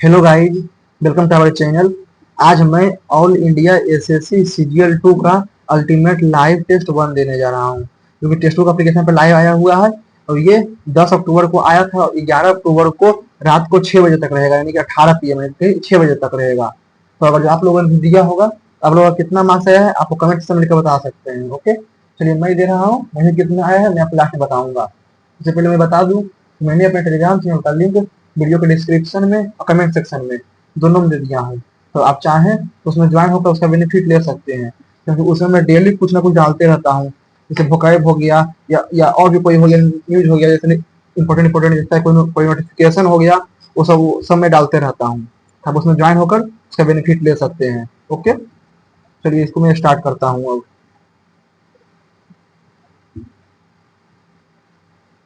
Hello guys, welcome to our channel. आज मैं all India SSC CGL 2 का ultimate live test 1 देने जा रहा हूं, क्योंकि टेस्ट 2 का एप्लीकेशन पर लाइव आया हुआ है और ये 10 अक्टूबर को आया था और 11 अक्टूबर को रात को 6 बजे तक रहेगा, यानी कि 18 पीएम से 6 बजे तक रहेगा। तो अगर आप लोगों ने दिया होगा, आप लोगों का कितना मार्क्स आया है आपको कमेंट सेक्शन में लिखकर बता सकते हैं। ओके, चलिए मैं दे रहा हूँ, मुझे कितना आया है मैं आपको लास्ट में बताऊंगा। इससे पहले मैं बता दूं, मैंने अपने टेलीग्राम चैनल का लिंक वीडियो के डिस्क्रिप्शन में और कमेंट सेक्शन में दोनों में दे दिया हूँ। तो आप चाहें तो उसमें ज्वाइन होकर उसका बेनिफिट ले सकते हैं, क्योंकि उसमें मैं डेली कुछ ना कुछ डालते रहता हूँ। जैसे वोकैब हो गया या और भी कोई हो गया, न्यूज हो गया, जैसे इंपॉर्टेंट जैसा कोई नोटिफिकेशन हो गया, वो सब मैं डालते रहता हूँ। आप उसमें ज्वाइन होकर उसका बेनिफिट ले सकते हैं। ओके, चलिए इसको मैं स्टार्ट करता हूँ। अब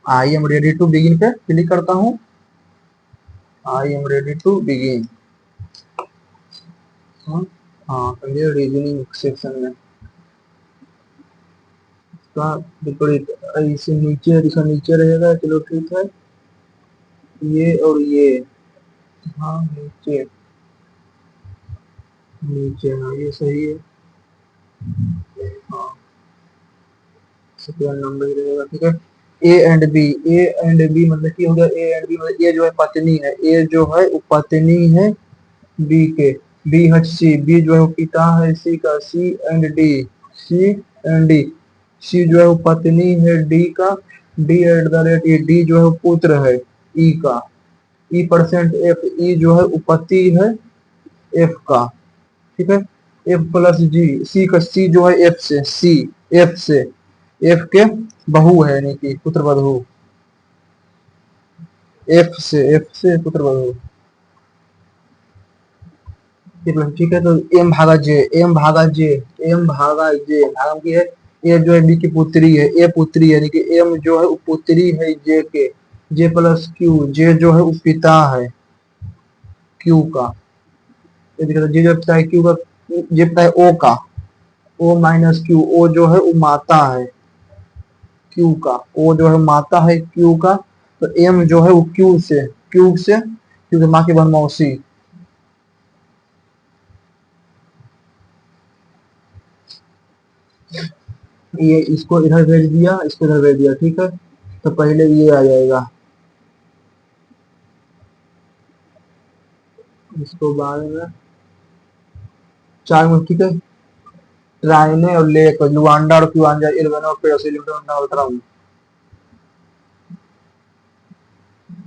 I am ready to begin पे क्लिक करता हूँ। I am ready to begin. हाँ, चलिए रीजनिंग सेक्शन में इसका विपरीत ऐसे नीचे इसका नीचे रहेगा। चलो ठीक है, ये और ये। हाँ नीचे, नीचे हाँ ये सही है। हाँ, सेकेंड नंबर ही रहेगा। ठीक है, A and B. A and B मतलब की हो गया, ए एंड बी मतलब ए जो है पत्नी है, ए जो है वो पत्नी है बी के। बी हट सी, बी जो है वो पिता है सी का। C and D, C and D. C जो है वो पत्नी है डी का। डी एट द रेट, ये डी जो है वो पुत्र है ई का। ई परसेंट एफ, ई जो है उपपत्ति है एफ का। ठीक है, एफ प्लस जी। सी का, सी जो है एफ से, सी एफ से, एफ के बहू है, यानी कि पुत्र बहू। एफ से पुत्र बहू। ठीक है, तो एम भागा जे, एम भागा जे, एम भागा जे भागा की है। ए जो है बी की पुत्री है, ए पुत्री है, यानी कि एम जो है वो पुत्री है जे के। जे प्लस क्यू, जे जो है वो पिता है क्यू का। ये दिखा जे जो पिता है क्यू का। जे पिता है ओ का। ओ माइनस क्यू, ओ जो है वो माता है क्यू का। ओ जो है माता है क्यू का। तो एम जो है वो क्यू से माँ की बहन मौसी। ये इसको इधर भेज दिया, इसको इधर भेज दिया। ठीक है, तो पहले ये आ जाएगा, इसको बाद में चार में। ठीक है, ट्राइने और लेक लुआंडा और क्यूआंजा इरवेनो पेड़ोसी लिमिटेड अल्ट्रा।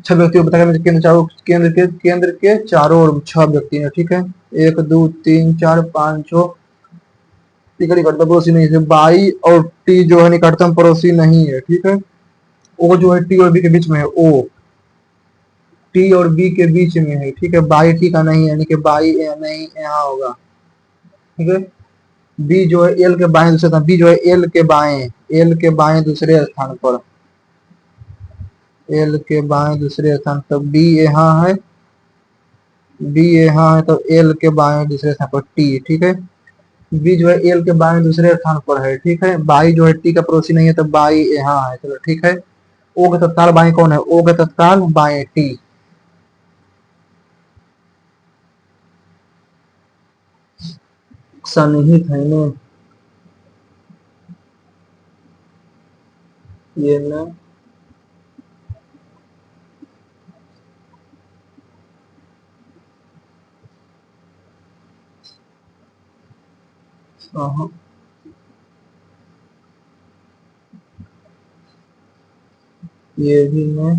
छह व्यक्तियों को बताया मुझे, केंद्र के चारों ओर छह व्यक्ति हैं। ठीक है, एक दो तीन चार पाँच छह। टी का निकटतम पड़ोसी नहीं है, बाई और टी जो है निकटतम पड़ोसी नहीं है। ठीक है, ओ जो है टी और बी के बीच में है, ओ टी और बी के बीच में है। ठीक है, बाई टी का नहीं है, यानी कि बाई नहीं यहाँ होगा। ठीक है, बी जो है एल के बाएं दूसरे स्थान, बी जो है एल के बाएं दूसरे स्थान पर, एल के बाएं दूसरे स्थान पर बी यहाँ है। बी यहाँ है तो एल के बाएं दूसरे स्थान पर टी। ठीक है, बी जो है एल के बाएं दूसरे स्थान पर है। ठीक है, बाई जो है टी का पड़ोसी नहीं है तो बाई यहाँ है। चलो ठीक है, ओ के तत्काल बाएं कौन है, ओ के तत्काल बाएं टी। सन्निहित है ना ये ना। हाँ, ये भी है,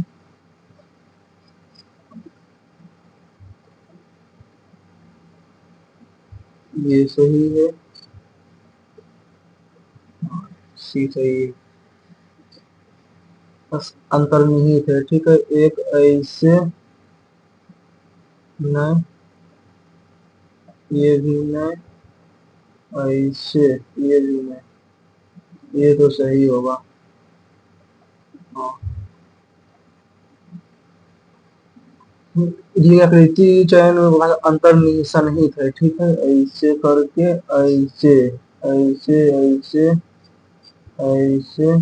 ये सही है, सी सही है। बस अंतर्निहित है। ठीक है, एक ऐसे न, ये भी न, ऐसे ये भी न, ये तो सही होगा। हाँ, ये आकृति चयन में अंतर्निहित है। ठीक है, ऐसे करके ऐसे ऐसे ऐसे ऐसे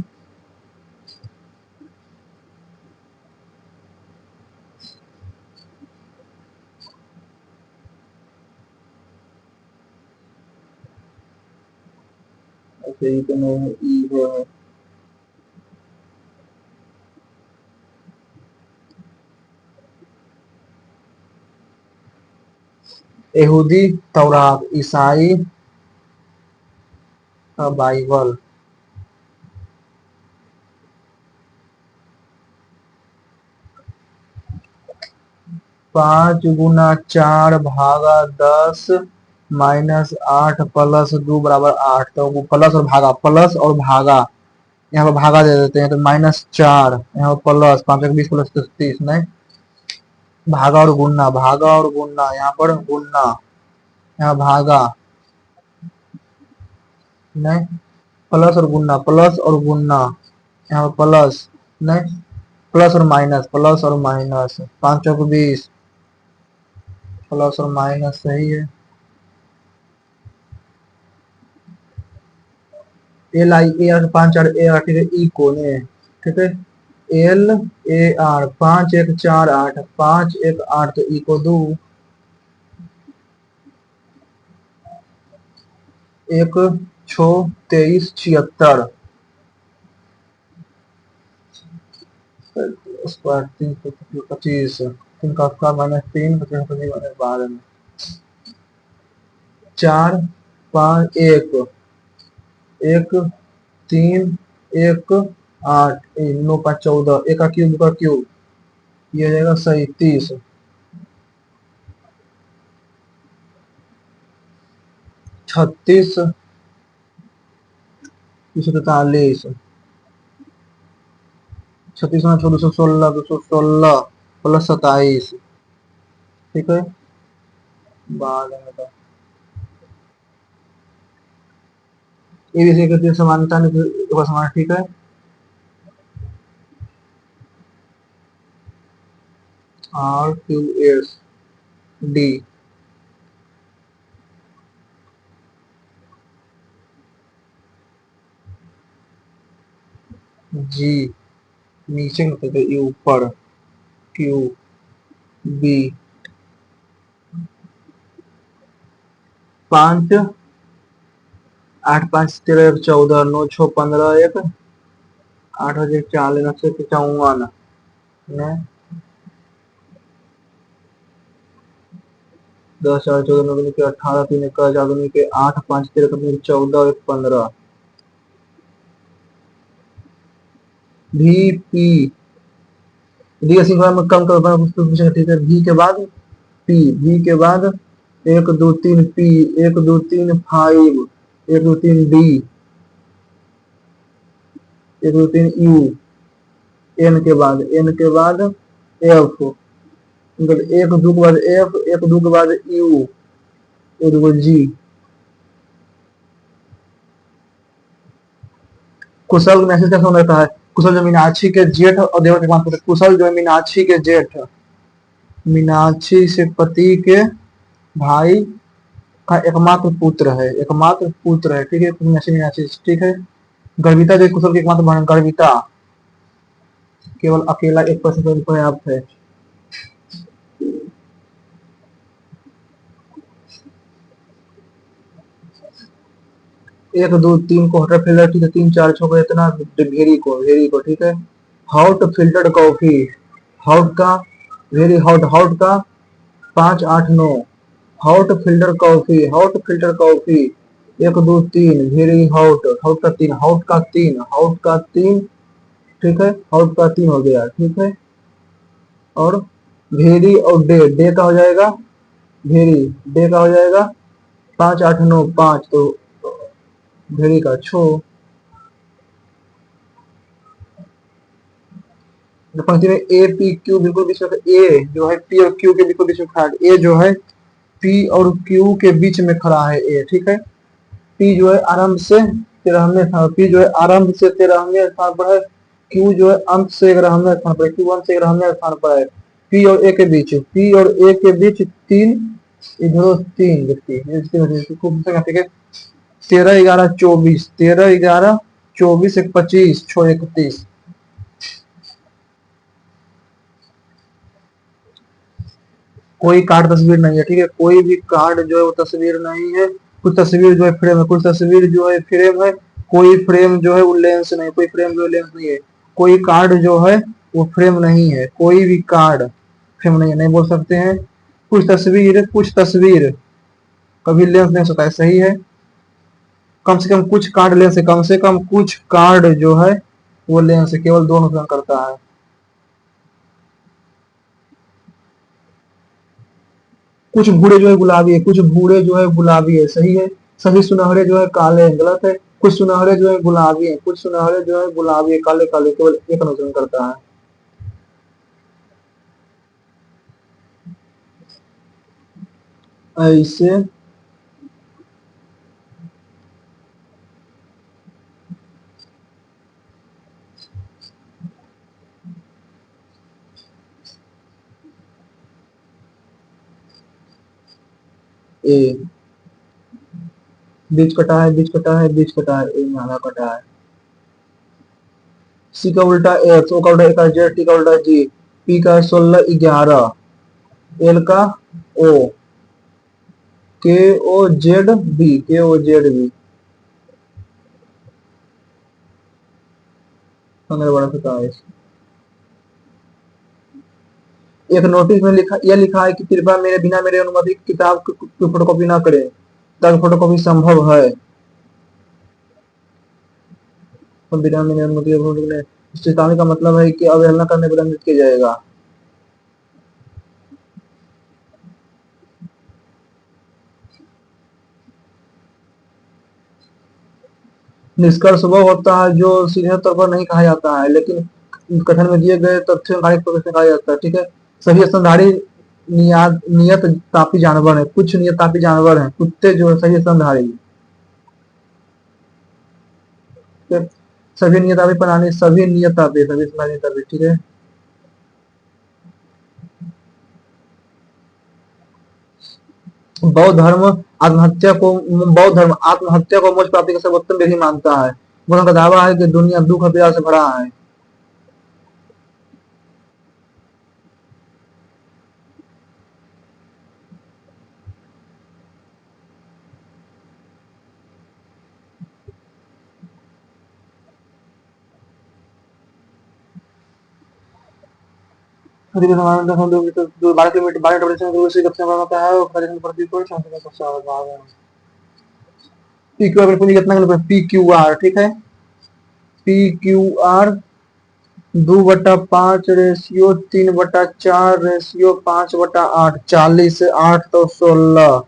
अच्छा ई तो नहीं है, ई है। यहूदी तौरात, ईसाई का बाइबल। 5 × 4 = 10 -8 + 2 = 8। तो वो प्लस और भागा, प्लस और भागा, यहाँ पर भागा दे देते हैं तो -4, यहाँ पर प्लस 5 × 20 + 30 नहीं, भागा और गुणना, भागा और गुणना, यहाँ पर गुणना, यहाँ भागा नहीं, प्लस और गुणना, प्लस और गुणना, यहाँ पर प्लस नहीं, प्लस और माइनस, प्लस और माइनस, 5 × 20, प्लस और माइनस सही है। L I A R 5 4 A R, ठीक है, ई कोने, ठीक है, एल ए आर 5 1 4 8, 5 1 8, तो ई को 2, 1 6 23 76, स्क्वायर 325, 3 का -3, 12 में 4 5 1 1 3 1 8, 9 5 14, 1 का क्यूब, ये हो जाएगा सही 30, 36 243, 36 में 216, 216 + 27, ठीक है, बाद में तो ये भी सही करती है, समानता नहीं तो समान, ठीक है, R Q S D G नीचे करते थे, ये ऊपर, Q B 5 8 5 13 14, 9 6 15 1, 8 बजे 4 लेना से 54 ने, 10 4 14 9 के 18, 3 1 4 के 8 5 13 14 1 15, V P डी का सिंगल में कम कर, ठीक है, V के बाद P, V के बाद 1 2 3 P, 1 2 3 5, 1 2 3 D, 1 2 3 U, N के बाद F, 1 2 के बाद F, 1 2 के बाद U, 1 2 G। कुशल मैसेज कैसे होता है? कुशल जो मीनाक्षी के जेठ और देवर के मानते, कुशल जो मीनाक्षी के जेठ, मीनाक्षी से पति के भाई का एकमात्र पुत्र है, एकमात्र पुत्र है, ठीक है, मीनाक्षी, ठीक है। गर्विता जो कुशल की एकमात्र बहन, गर्विता केवल अकेला 1% पर्याप्त है। 1 2 3 को हटा फिल्टर, ठीक है, 3 4 6 को इतना, वेरी को, ठीक है। हॉट फिल्टर्ड कॉफी, हॉट का वेरी हॉट, हॉट का 5 8 9, hot filter coffee, hot filter coffee, 1 2 3 very hot, hot का 3, हॉट का 3, हॉट का 3, ठीक है, हॉट का 3 हो गया, ठीक है। और वेरी और डे का हो जाएगा, वेरी डे का हो जाएगा 5 8 9 5, तो वेरी का 6। पंक्ति में ए पी क्यू बिल्कुल बीच में, ए जो है पी और क्यू के बिल्कुल बीच में खड़ा है, ए जो है पी और क्यू के बीच में खड़ा है, ए, ठीक है। पी जो है आरंभ से 13वें स्थान, पी जो है आरंभ से 13वें स्थान पर है, क्यू जो है अंत से 11वें स्थान पर है, क्यू अंत से 11वें स्थान पर है। पी और ए के बीच, पी और ए के बीच 3, इधर 3 व्यक्ति, ठीक है। 13 11 24, 13 11 24 1 25 6 31, कोई कार्ड तस्वीर नहीं है, ठीक है, कोई भी कार्ड जो है वो तस्वीर नहीं है। कुछ तस्वीर जो है फ्रेम है, कुछ तस्वीर जो है फ्रेम है, कोई फ्रेम जो है वो लेंस नहीं, कोई फ्रेम जो है लेंस नहीं है, कोई कार्ड जो है वो फ्रेम नहीं है, कोई भी कार्ड फ्रेम नहीं है, नहीं बोल सकते हैं। कुछ तस्वीर कभी लेंस नहीं हो सकता है, सही है। कम से कम कुछ कार्ड लेंस है, कम से कम कुछ कार्ड जो है वो लेंस है, केवल दो नुकसान करता है। कुछ भूरे जो है गुलाबी है, कुछ भूरे जो है गुलाबी है, सही है। सभी सुनहरे जो है काले हैं, गलत है। कुछ सुनहरे जो है गुलाबी है, कुछ सुनहरे जो है गुलाबी है, काले काले, केवल एक नुकसान करता है। ऐसे ए, बीच कटा है, बीच कटा है, बीच कटा है, ए में आधा कटा है। सी का उल्टा एक्स, ओ का उल्टा ए का जेड, टी का उल्टा जी, पी का 16 11, एल का ओ, के ओ जेड बी, के ओ जेड बी, 15 12 27। एक नोटिस में यह लिखा है कि कृपया मेरे बिना मेरे अनुमति की किताब की फोटोकॉपी न करें, ताकि फोटोकॉपी संभव है। तो बिना मेरी अनुमति के फोटो, इस चेतावनी का मतलब है कि अवहेलना करने पर दंडित किया जाएगा। निष्कर्ष वह होता है जो सीधे तौर पर नहीं कहा जाता है, लेकिन कथन में दिए गए तथ्यों आधारित पर कहा जाता है, ठीक है। सभी स्तनधारी नियत तापी जानवर है, कुछ नियत तापी जानवर हैं, कुत्ते जो है सही स्तनधारी, ठीक है? सभी नियत तापी प्राणी, सभी नियत तापी, सभी स्तनधारी तापी, ठीक है। बौद्ध धर्म आत्महत्या को मोक्ष प्राप्ति का सर्वोत्तम विधि मानता है। बुद्ध का दावा है कि दुनिया दुख और पीड़ा से भरा है। पी क्यू आर पूंजी कितना, पी क्यू आर, ठीक है। P Q are 2/5 ratio 3/4 ratio 5/8, 40 8 तो 16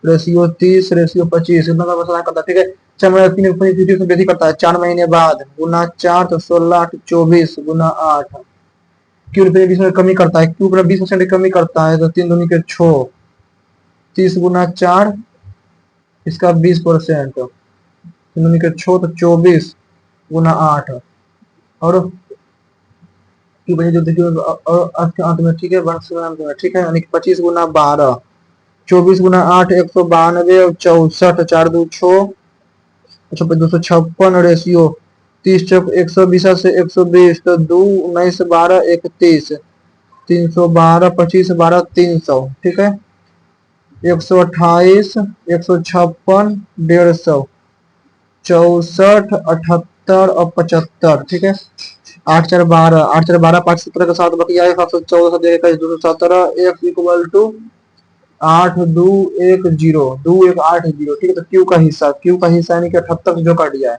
रेशियो 30 रेशियो 25, इतना का मसला करता है, ठीक है। 6 महीने 3 वृद्धि करता है, 4 महीने बाद गुना 4 तो 16 8 24 गुना 8। क्यू रुपये 20 में कमी करता है, क्यू रुपये 20% कमी करता है, तो 3 दूनी के 6, 30 गुना 4, इसका 20%, 3 दूनी के 6 तो 24 गुना 8, और की वजह जो देखिए अर्थ के अंत में, ठीक है, वर्ष के अंत में, ठीक है, यानी कि 25 गुना 12, 24 गुना 8 192, और 64, 4 2 6, 256 रेशियो 30 120 से 120, तो 2 19 12 31, 312 25 12 300, ठीक है। 128 156 150, 64 78 और 75, ठीक है। 8 4 12, 8 4 12, 5 17 का 7 बकिया है, 714 21 217, एक्स इक्वल टू 8210, 2180, ठीक है। तो क्यू का हिस्सा यानी कि 78 जो काट दिया है,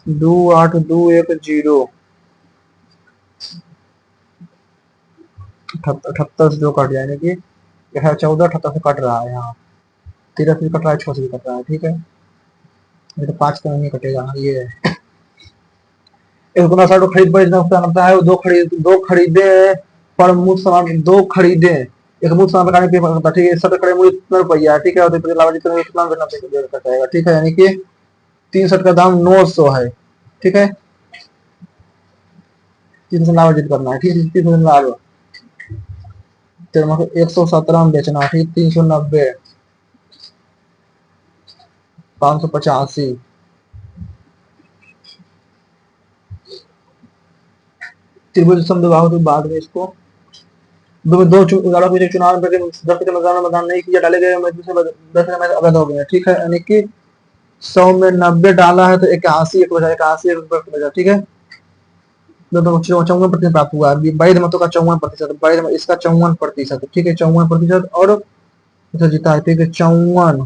28210, 78 जो काट दिया, यानी कि 14 78 से कट रहा है यहाँ, 13 से भी कट रहा है, 6 से भी कट रहा है, ठीक है। ये तो 5 तो नहीं कटेगा, ये है। एक गुना 60 खरीद पर इतना नुकसान होता है, दो खरीदे पर मुफ्त सामान, दो खरीदे एक मुफ्त सामान लगाने पे होता है, ठीक है। 70 खड़े मूल्य कितना रुपया है, ठीक है, और अलावा जितना कितना करना जाएगा, ठीक है, यानी कि 3 शर्ट का दाम 900 है, ठीक है। 300 लाभ अर्जित करना है, ठीक है, 300 लाभ, तो 117 में बेचना है, ठीक, 390, 585, त्रिभुज समद्विबाहु, तो बाद में इसको दो चुनाव में 10 के मतदान नहीं किया, डाले गए में से 10 में अवैध हो गए, ठीक है। यानी कि 100 में 90 डाला है तो 81 एक बचा, 81 एक बचा, ठीक है। तो 54% प्राप्त हुआ है। वैध मतों का 54%, वैध इसका 54%, ठीक है, 54%। और जीता है, ठीक है, 54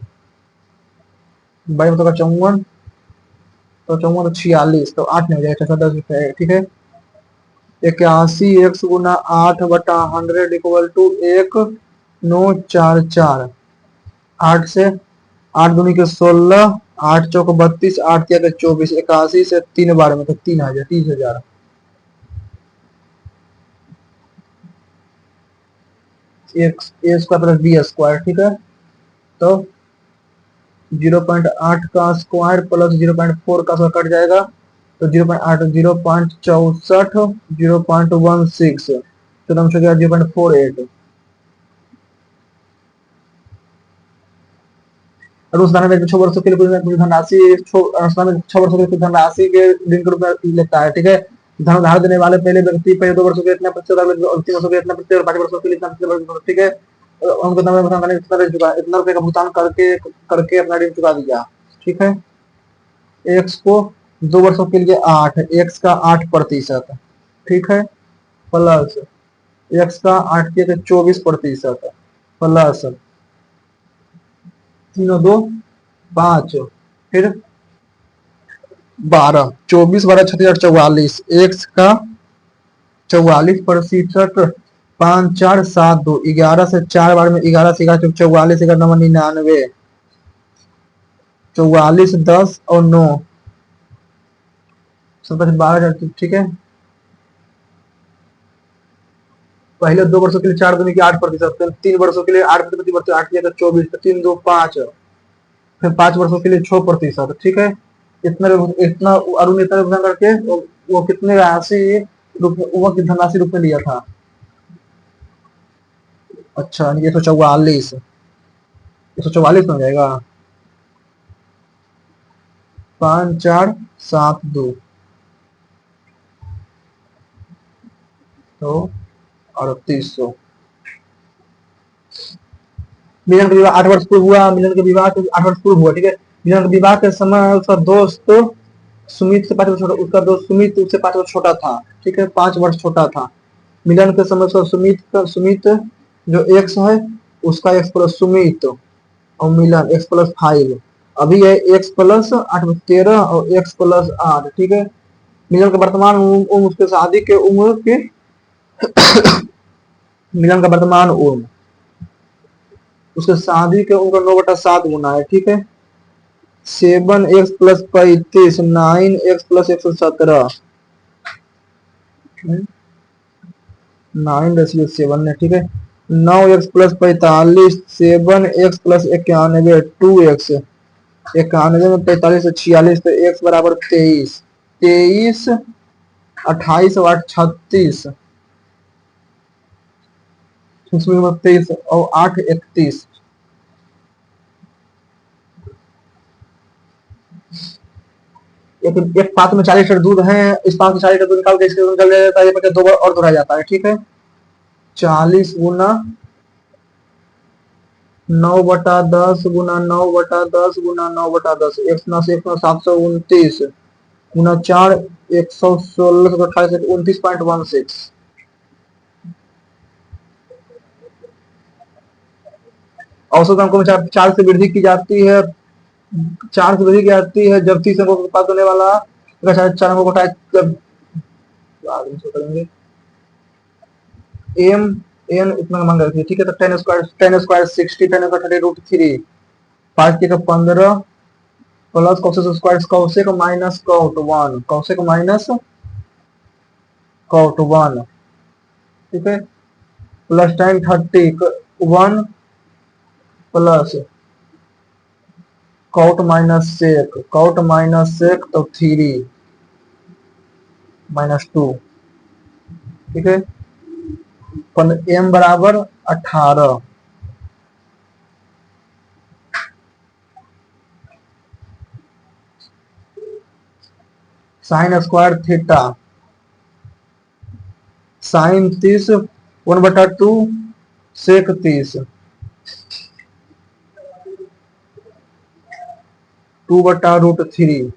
वैध मतों का 54, तो 54 तो 46, तो 8 नहीं हो जाएगा, 10 रुपए, ठीक है। 81 एक्स गुना 8/100 इक्वल टू 1944। 8 से 8 दूनी के 16, 8 चौक 32, 8 तिया के 24, 81 से 3 बार में तो 3000, 30,000। ए स्क्वायर प्लस बी स्क्वायर, ठीक है। तो 0.8 का स्क्वायर प्लस 0.4 का स्क्वायर कट जाएगा, तो 0.8, 0.64, 0.16, तो हम 0.48। और उस दाने में 6 वर्षों के लिए कुछ धनराशि, में 6 वर्षों के कुछ धनराशि के ऋण के रूप में लेता है, ठीक है। धन उधार देने वाले पहले व्यक्ति पहले 2 वर्षों के इतना प्रतिशत, अगले 3 वर्षों के इतना प्रतिशत, और 5 वर्षों के लिए इतना प्रतिशत, ठीक है। उनको इतना रुपए का भुगतान करके करके अपना ऋण चुका दिया, ठीक है। एक्स को 2 वर्षों के लिए 8, एक्स का 8%, ठीक है, प्लस एक्स का 8 के 24%, प्लस 3 2 5, फिर 12, 24 12 36 44, एक्स का 44%, 5 4 7 2, 11 से 4 बार में 11 से 11 44, 99, 44 10 और 9, 12,000, ठीक है। पहले 2 वर्षों के लिए 4 दूनी की 8%, 3 वर्षों के लिए 8%, 8 किया 24, 3 2 5, फिर 5 वर्षों के लिए 6%, ठीक है। इतना इतना अरुण इतना भुगतान करके वो कितने राशि वो धनराशि रूप में लिया था। अच्छा, 144, 144 में हो जाएगा। 5 4 7 2, तो 3800। मिलन का विवाह 8 वर्ष पूर्व हुआ, मिलन के विवाह के 8 वर्ष पूर्व हुआ, ठीक है। मिलन के विवाह के समय उसका दोस्त सुमित से 5 वर्ष छोटा, उसका दोस्त सुमित उससे 5 वर्ष छोटा था, ठीक है, 5 वर्ष छोटा था। मिलन के समय उसका सुमित जो एक्स है, उसका एक्स प्लस सुमित और मिलन एक्स प्लस 5, अभी है एक्स प्लस 8 13 और एक्स प्लस 8, ठीक है। मिलन का वर्तमान उम्र उसके शादी के उम्र के मिलन का वर्तमान उम्र उसके शादी के उम्र 9/7 गुना है, ठीक है। 7x प्लस 35, 9x प्लस 117, 9/7 है, ठीक है। 9x plus 45, 7x plus 91, 2x, 91 में 45 से 46, तो x बराबर 23, 23 28 और 8 36, 23 और 8 31। एक पात्र में 40 लीटर दूध है, इस पात्र में 40 लीटर दूध निकाल के इसके निकल जाता है, ये 2 बार और दोहराया जाता है, ठीक है। 40 गुना 9/10 गुना 9/10 गुना 9/10, 729 गुना 4, 116, 28, 29.16। औसत अंकों में 4 से वृद्धि की जाती है, 4 से वृद्धि की जाती है जब 30 अंकों के पास होने वाला 4 अंकों को करेंगे। एम एन इतना मांग रखिए, ठीक है। तो 10 स्क्वायर 60, 10 स्क्वायर 30√3, 5 के 15 plus cosec square, cosec minus cot 1, cosec minus cot 1, ठीक है, plus time 30 1 plus cot minus sec तो 3 माइनस 2, ठीक है। एम बराबर 18, sine square theta sine 30 1/2 sec 30, 2/√3,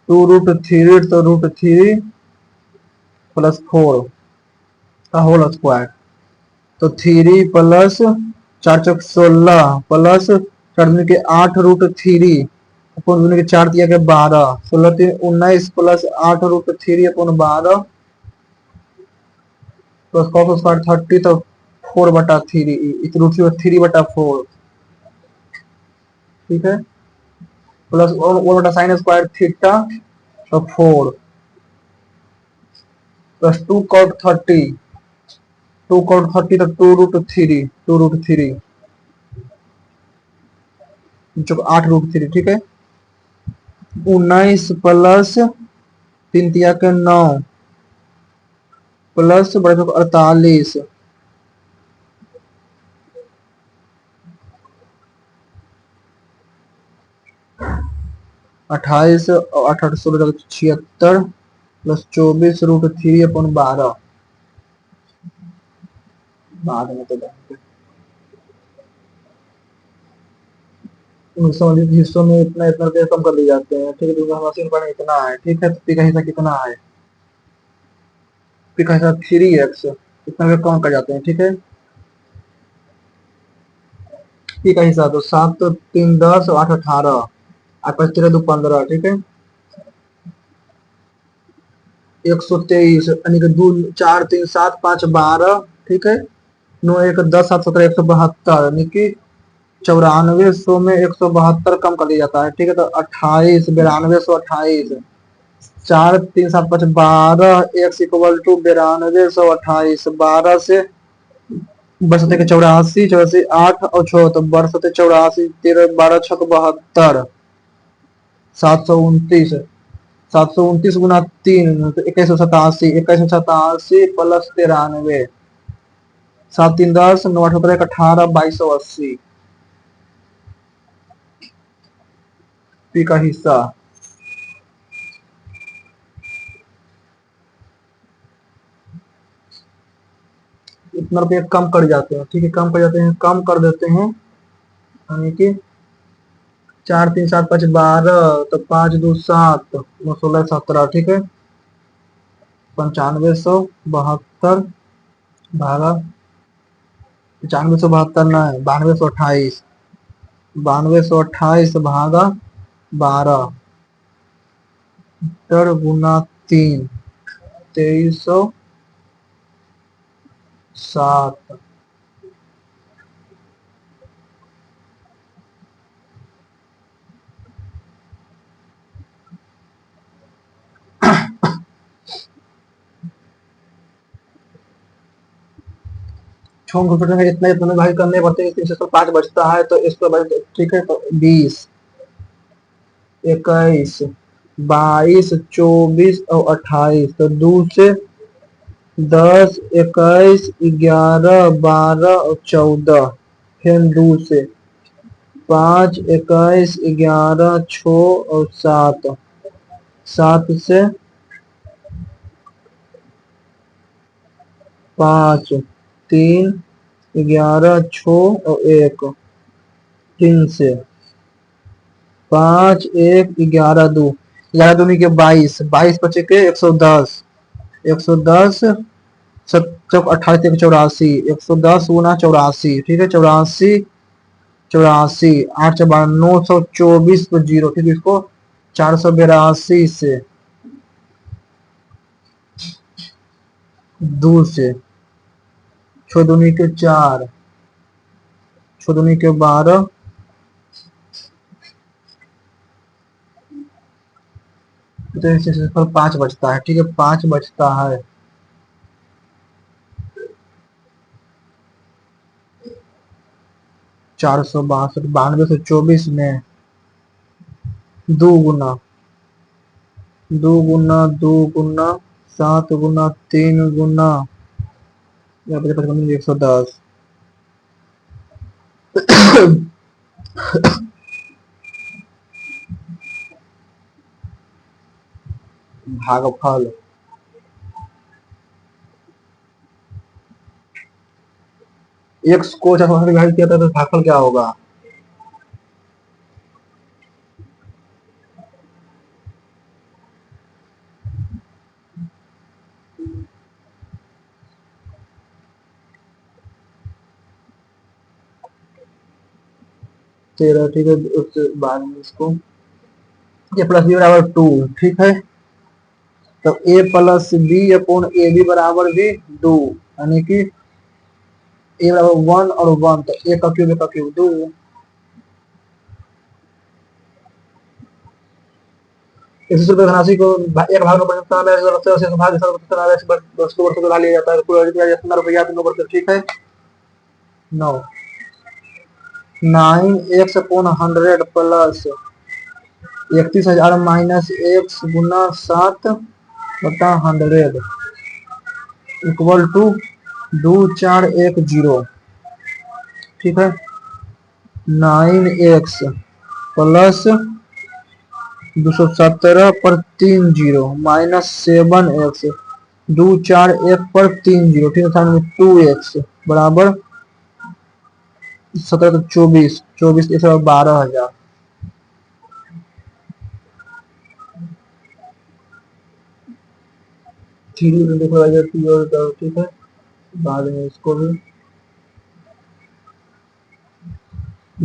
2√3 तो √3 +4 का होल स्क्वायर, तो 3 प्लस 4 × 16 प्लस 4 के 8√3 अपन के 4 दिया के 12, 16×3 = 19 प्लस 8√3/12 प्लस cos स्क्वायर 30, तो 4/3 3/4, ठीक है, प्लस 1/sin स्क्वायर थीटा तो 4 प्लस 2 cot 30 तो 2√3 जो 8√3, ठीक है, 19 प्लस 3 × 9 प्लस 48 28 और 8 16 76 प्लस 24√3/12 बाद में तो हिस्सों में इतना इतना रुपया कम कर दिए जाते हैं, ठीक है, क्योंकि हमारे मशीन पर इतना है, ठीक है, तो पी का हिस्सा कितना है, पी का हिस्सा 3x, इतना रुपया कम कर जाते हैं, ठीक है, पी का हिस्सा तो 7 तो 3 10 8 18 8 5 13 2 15, ठीक है, 123 यानी कि 2 4 3 7 5 12, ठीक है, 9 1 10 7 17 172 यानी कि 9400 में 172 कम कर दिया जाता है, ठीक है, तो 28 9228 4 3 7 5 12 x = 9228 12 से 84 84 8 और 6 तो 84 13 12 6 72 729 729 गुना 3 तो 2187 प्लस 93 7 3 10 9 8 18 2280 पी का हिस्सा इतना रुपये कम कर जाते हैं, ठीक है, कम कर जाते हैं, कम कर देते हैं, यानी कि 4 3 7 5 12 तो 5 2 7 9 16 17, ठीक है, 9572 भागा 9572 नहीं 9228 9228 भागा 12 गुना 3 2307 इतना इतना भाई करने पड़ते हैं, 305 बचता है, तो इसको ठीक है, तो 20 21 22 24 और 28 तो 2 से 10 21 11 12 और 14, फिर 2 से 5 21 11 6 और 7 7 से 5 3 11 6 और 1 3 से 5 1 11 2 11 दूनी के 22 22 बचे के 110 110 28 84 110 गुना 84, ठीक है, 84 84 8 से 12 924 को 0, ठीक है, इसको 482 से 2 से 6 दूनी के 4 6 दूनी के 12 तो 5 बचता है, ठीक है, 5 बचता है, 462 92 से 24 में 2 गुना 2 गुना 2 गुना 7 गुना 3 गुना 110 भागफल x को 4 से विभाजित किया था तो भागफल क्या होगा? तेरह, ठीक है। उसके बाद में इसको ए प्लस बी बराबर 2, ठीक है। तो a plus B upon A B बराबर भी 2, यानी कि ए बराबर 1 और 1, तो ए का क्यूब 2। इसी सूत्र धनराशि को एक भाग में भाग उसको वर्ष को लिया जाता है, कितना रुपया 9 वर्ष, ठीक है। 9 9x upon 100 plus 31,000 minus x गुना 7/100 इक्वल टू 2410, ठीक है। 9x प्लस 217 पर 30 माइनस 7x 241 पर 30, ठीक है। 2x बराबर 17 तो 24, 24 12,000, देखो ठीक है। बाद में इसको भी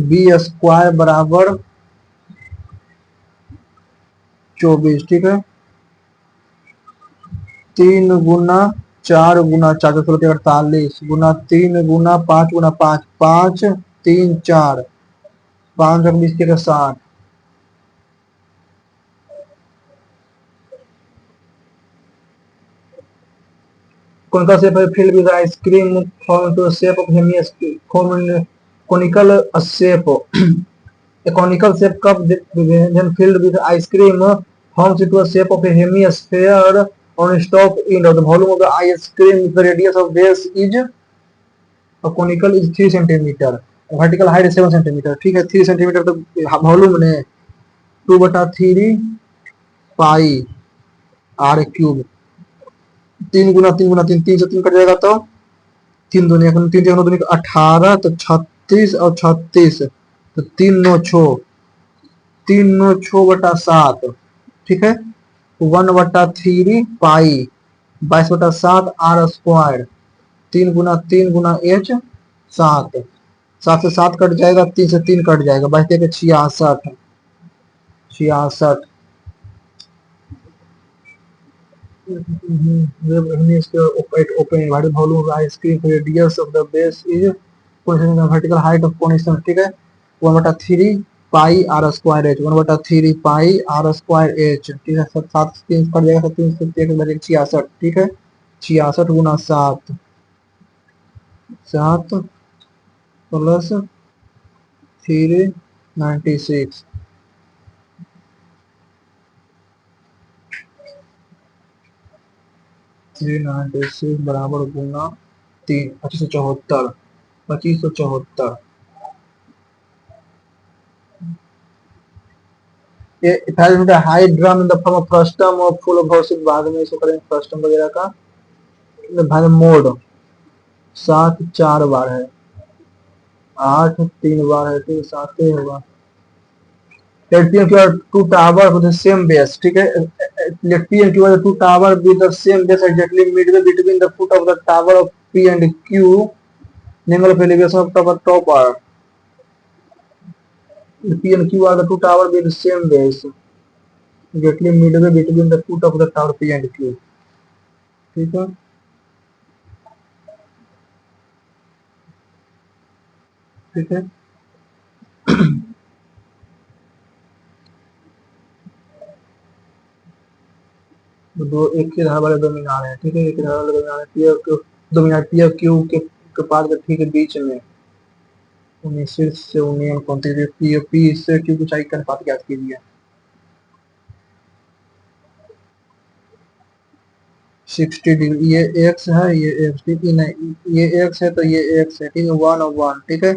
बी स्क्वायर बराबर 24, ठीक है। 3 गुना 4 गुना 4 48 गुना 3 गुना 5 गुना 5 5 3 4 5 और 20 के 60। कौन सा शेप है filled with ice-cream formed into a shape of conical shape? A conical shape cup then filled with ice cream forms into a shape of a hemisphere on its top end of the volume of the ice cream. The radius of base is a conical is 3 cm, vertical height is 7 cm, ठीक है। 3 cm तो volume ने 2/3 पाई r cube, 3 गुना 3 गुना 3, 3 से 3 cut जाएगा तो 3 दूनी 3 दूनी 18, तो 36 और 36 तो 3 9 6 3 9 6/7, ठीक है। 1/3 पाई 22/7 r स्क्वायर, 3 गुना h 7, 7 से 7 कट जाएगा, 3 से 3 कट जाएगा, बचते 66 66 open volume of ice cream radius of the base is vertical height of cone is, ठीक है। 1/3 पाई r स्क्वायर h, 1/3 पाई r स्क्वायर h, ठीक है। 7 से 3 कट जाएगा, 3 से 1 बचेगा 66, ठीक है। 66 गुना 7 7 प्लस 396 396 बराबर गुना 3 2574 2574। Height drum in the form of frustum और फुल घोषित, बाद में इसको करेंगे फ्रस्टम वगैरह का। भाई मोड 7 4 बार है, 8 3 बार है, ठीक 7 होगा। let p and q are two towers with the same base, ठीक है। let p and q are two towers with the same base exactly midway between the foot of the tower of p and q, angle of elevation of top are p and q are the two towers with the same base exactly midway between the foot of the tower p and q, ठीक है। ठीक है, दो एक ही धार वाले दो मीनार है, ठीक है। एक धार वाले दो मीनार है, दो मीनार पी और क्यू के पास के ठीक है बीच में 19 से 19 कौन सी पी से क्यू की ऊंचाई का अनुपात ज्ञात कीजिए। 60 डिग्री, ये एक्स है, ये एक्स, ठीक है। नहीं ये एक्स है तो ये एक्स है, ठीक है। 1 और 1, ठीक है।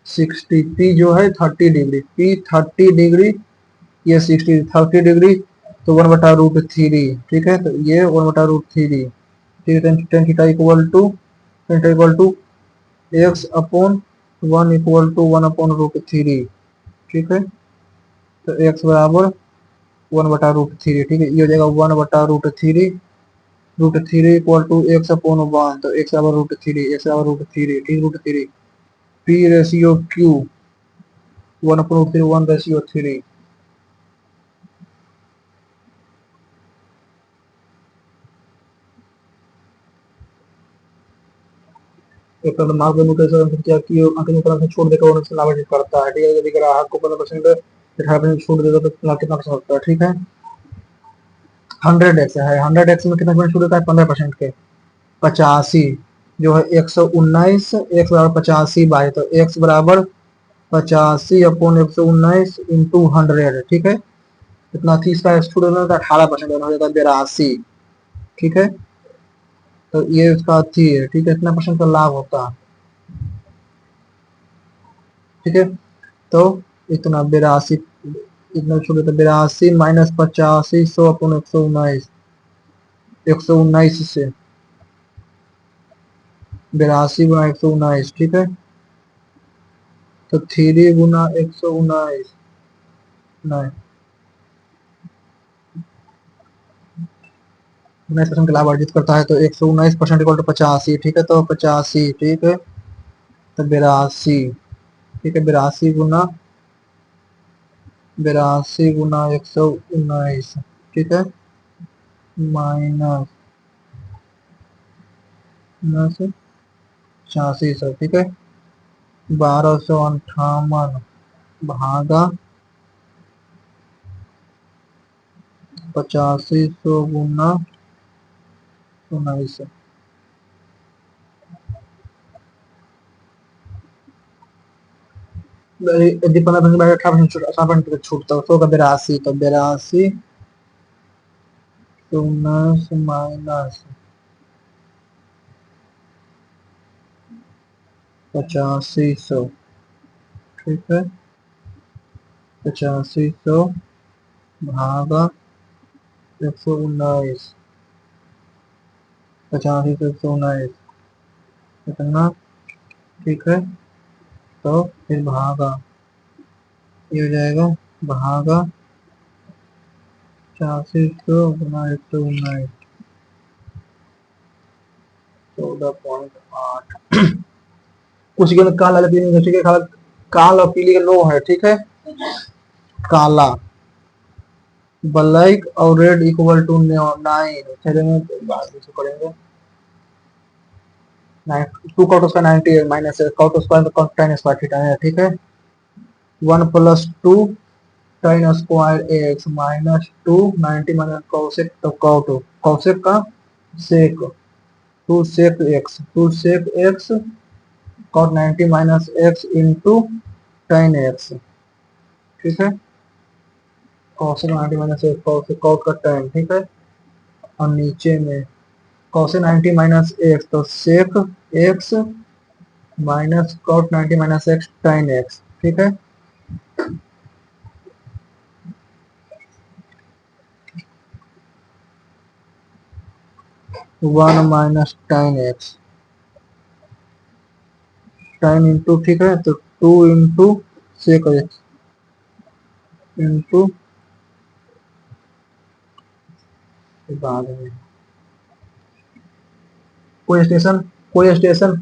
60 पी जो है 30 डिग्री, पी 30 डिग्री, ये 60 30 डिग्री, तो 1/√3, ठीक है, तो ये 1/√3, ठीक है, tan theta equal to x upon 1 equal to 1/√3, ठीक है, तो एक्स बराबर 1/√3, ठीक है, ये हो जाएगा 1/√3, √3 इक्वल टू एक्स अपॉन 1, तो एक्स बराबर √3, एक्स बराबर √3, ठीक, √3, पी रेशियो क्यू 1/√3, 1/3, एक मार्क वैल्यू क्या कि अंकन ऊपर छोड़ देकर वो लाभ करता है, ठीक है, यदि ग्राहक को 15% 18% छूट देगा तो कितना परसेंट होता है, ठीक है, 100x है, 100x में कितना परसेंट छूट देता है, 15% के 85, जो है 119, एक्स बराबर 85 बाई, तो एक्स बराबर 85 अपॉन 119 इंटू 100, ठीक है, कितना 30 का छूट देता है, 18% हो जाता है 82, ठीक है, तो ये उसका थी है, ठीक है, इतना परसेंट का लाभ होता है, ठीक है, तो इतना 82, इतना छोटे तो 82 माइनस 85 100 अपन 119, 119 से 82 गुना 119, ठीक है, तो 3 गुना 119, नहीं 19% का लाभ अर्जित करता है, तो 119% इक्वल टू 85, ठीक है, तो 85, ठीक है, तो 82, ठीक है, 82 गुना ठीक है, माइनस 8600, ठीक है, 1258 भागा 8500 गुना 19, यदि 15% 18% छूटता है, 100 का 82, तो 82 माइनस 8500, ठीक है, 8500 भागा 119, 8500 119 कितना, ठीक है, तो फिर भागा, ये हो जाएगा भागा 8500 गुना 119, 14.8, कुछ काला लकड़ी, ठीक है, काला और पीली का नो है, ठीक है, काला ब्लैक और रेड इक्वल टू 9, चलिए में बाद में करेंगे, 2 कॉट उसका 90 minus cot square 10 square theta है, ठीक है, 1 plus 2 10 square x minus 2 90 minus cosec, तो कॉसेक का sec 2 sec x cot 90 minus x into 10x, ठीक है, कॉसेक 90 माइनस एक्स कॉट का 10, ठीक है, और नीचे में कॉसेक 90 माइनस एक्स, तो sec x minus cot 90 minus x 10x, ठीक है, 1 माइनस 10x 10 इंटू, ठीक है, तो 2 इंटू सेक एक्स इंटू बाद में कोई स्टेशन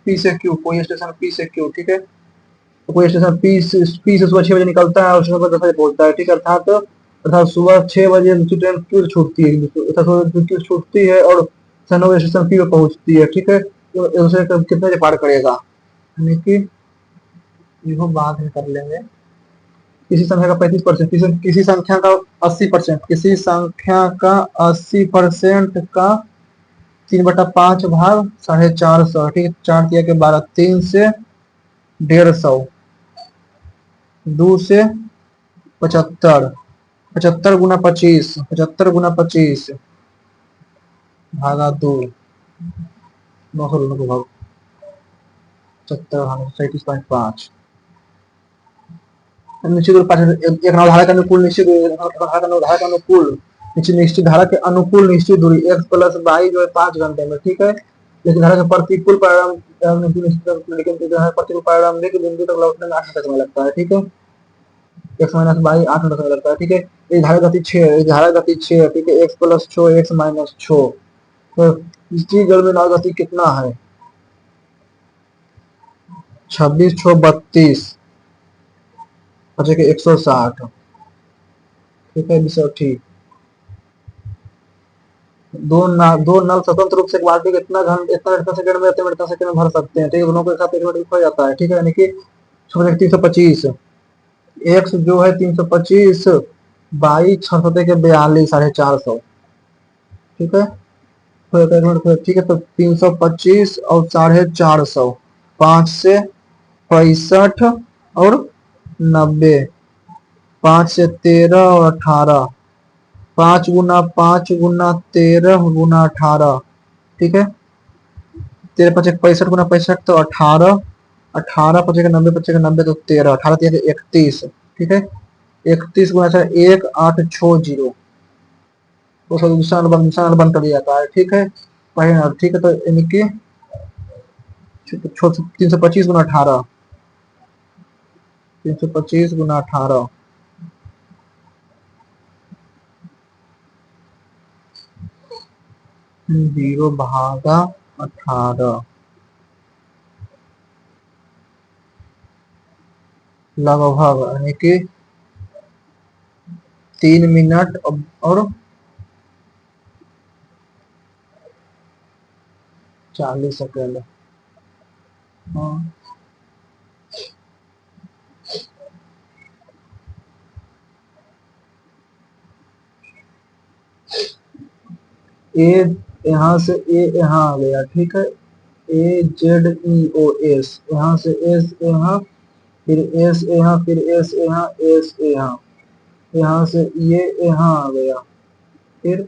पी से क्यू, ठीक है, तो कोई स्टेशन पी से सुबह 6 बजे निकलता है और स्टेशन पर 10 बजे पहुंचता है, ठीक है, अर्थात सुबह 6 बजे ट्रेन क्यू छूटती है, क्यू छूटती है और 9 बजे स्टेशन पी पे पहुंचती है, ठीक है, तो दूसरे कितने बजे पार करेगा, यानी कि इसको बाद में कर लेंगे, किसी संख्या का 35%, किसी संख्या का 80%, किसी संख्या का 80% का 3/5 भाग 450, ठीक है, 4 दिया के 12, 3 से 150, 2 से 75, 75 गुना 25 भागा 2, 900 दोनों को भाग 70, 37.5, निश्चित रूप एक अवधारक अनुकूल, निश्चित अवधारक अनुकूल निश्चित धारा के अनुकूल निश्चित दूरी x प्लस वाई जो है 5 घंटे में, ठीक है। लेकिन धारा के प्रतिकूल परिणाम लेकिन प्रतिकूल परिणाम के बिंदु तक लौटने में 8 घंटे समय लगता है, ठीक है। x माइनस वाई 8 घंटे समय लगता है, ठीक है। ये धारा गति 6 है, धारा गति 6 है, ठीक है। x प्लस 6 x माइनस 6, तो इसी जल में गति कितना है? 26 6 32 बचे के 160, ठीक है। ठीक, दो नल स्वतंत्र रूप से एक बाल्टी कितना घंटे इतना सेकंड में इतना सेकंड में भर सकते हैं, ठीक है। दोनों के साथ एक मिनट हो जाता है, ठीक है। यानी कि 325 एक्स जो है 325 बाई 6 के 42 450, ठीक है। तो एक मिनट, ठीक है। तो 325 और 450, 5 से 65 और 90, 5 से 13 और 18, 5 गुना 13 ठीक है। 13 5 65 गुना 65 तो 18, 18 5 90 5 90 तो 13, 18 3 31, ठीक है। 31 गुना 1860, तो दूसरा नंबर बंद कर दिया जाता है, ठीक है। पहले नंबर, ठीक है। तो यानी कि 325 गुना 18, 325 गुना 18, जीरो भागा 18 लगभग, यानी कि 3 मिनट और 40 सेकेंड। हाँ, ए यहाँ से ए यहाँ आ गया, ठीक है। AZEOS, यहाँ से एस यहाँ, फिर एस यहाँ, फिर एस यहाँ, एस यहाँ, यहाँ से ये यहाँ आ गया, फिर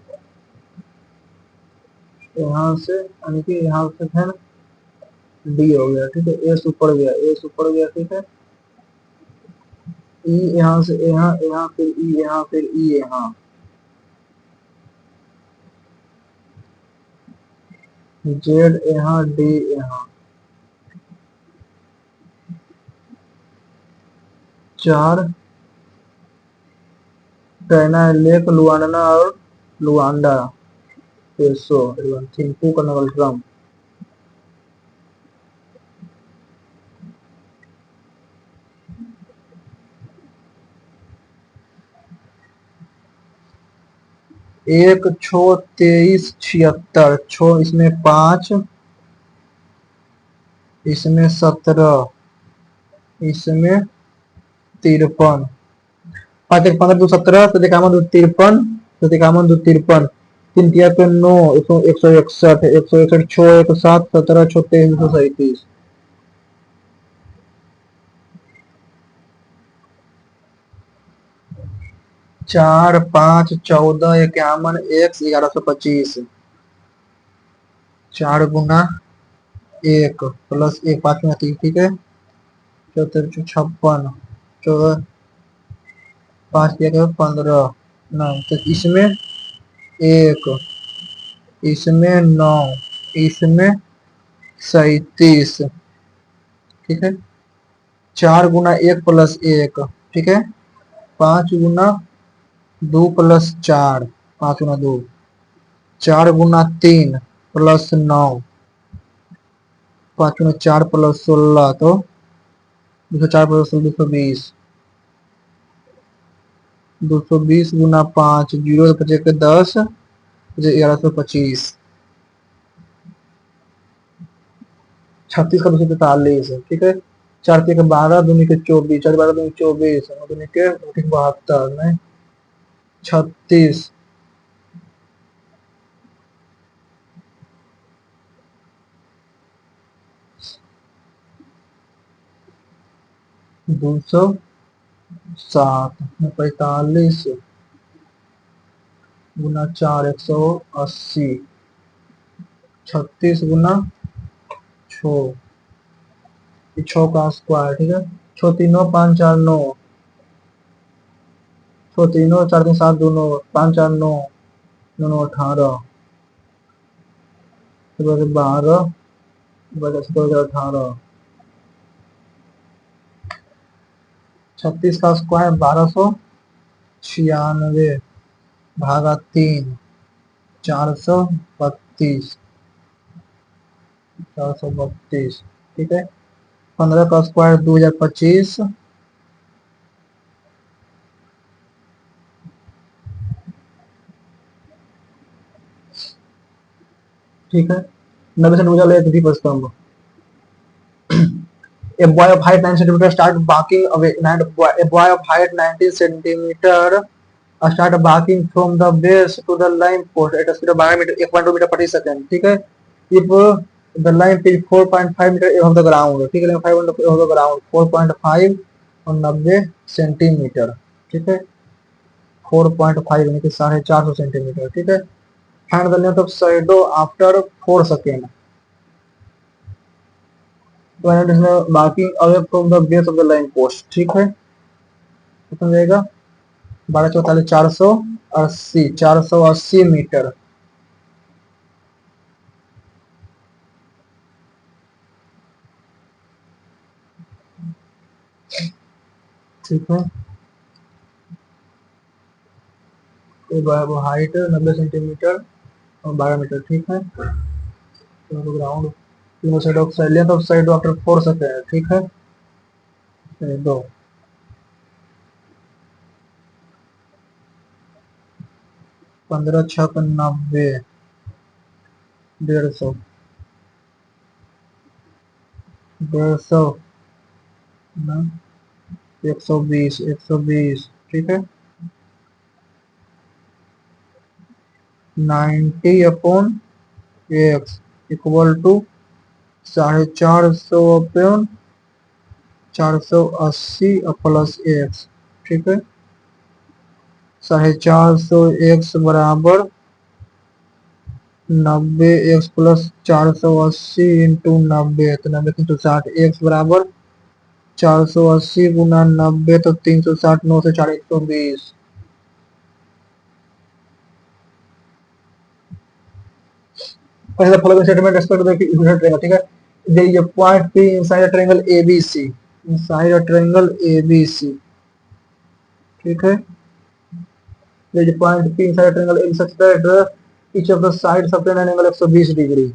यहाँ से यानी कि यहाँ से फिर डी हो गया, ठीक है। एस ऊपर गया, एस ऊपर गया, ठीक है। ई यहाँ से यहाँ, यहाँ फिर ई यहाँ, फिर ई यहाँ, जेड यहाँ, डी यहाँ, 4 चाइना लेक लुआंडा और लुआंडा पेसो थिम्पू का नवल ड्रम। एक छो 23 76 छो, इसमें 5, इसमें 17, इसमें 53, 5 1 15 2 17 51 2 53 51 2 53, 3 तिया पे 9 161 161 छो 1 7 17 छो 23 237, 4 5 14 51 x 1125, 4 गुना 1 प्लस 1 5 गुना 3, ठीक है। 56 14 5 15 9, तो इसमें 1, इसमें 9, इसमें 37, ठीक है। 4 गुना 1 प्लस 1, ठीक है। 5 गुना 2 प्लस 4, 5 गुना 2, 4 गुना 3 प्लस 9, 5 गुना 4 प्लस 16, तो 204 प्लस 220, 220 गुना 5 जीरो बचे के 10 1125, 36 का 243, ठीक है। 4 के 12 दूनी के 24, 4 12 दूनी 24 दूनी के 72 में 36, 207 45 गुना 4 180, 36 गुना 6 का स्क्वायर, ठीक है। 6 3 5 4 9, 6 3 4 3 7 2 9 5 4 9 दोनों 18, 12, 18, 36 का स्क्वायर 1296 भागा 3, 432, 432, ठीक है। 15 का स्क्वायर 2025, ठीक है। 90 सेंटीमीटर ले थ्री पर स्तंभ। A boy of height 9 centimeter start barking away. A boy of height 19 centimeter start barking from the base to the line post at a speed of 12 meter 1.2 metre प्रति second, ठीक है। If the line is 4.5 metre above the ground, ठीक है, 5 above the ground 4.5 और 90 centimetre, ठीक है। 4.5 यानी कि 450 सेंटीमीटर, ठीक है। Find the length of shadow after 4 seconds. Marking away from the base of the line post, ठीक है। कितना जाएगा 1244 480 480 मीटर, ठीक है। तो हाइट 90 सेंटीमीटर और 12 मीटर, ठीक है। तो ग्राउंड तीनों side of side length of side after 4 second, ठीक है। दो 15 6 90 150 150 120 120, ठीक है। 90 upon x equal to 450 upon 480 plus x, ठीक है। 450 एक्स बराबर 90 एक्स प्लस 480 इंटू 90, तो 90 360 एक्स बराबर 480 गुना 90 तो 360 9 से 4 120। the following statement respect to the equivalent triangle, ठीक है। there is a point P inside a triangle ABC, inside a triangle ABC, ठीक है। there is a point P inside a triangle ABC such that each of the sides subtend an angle 120 degree,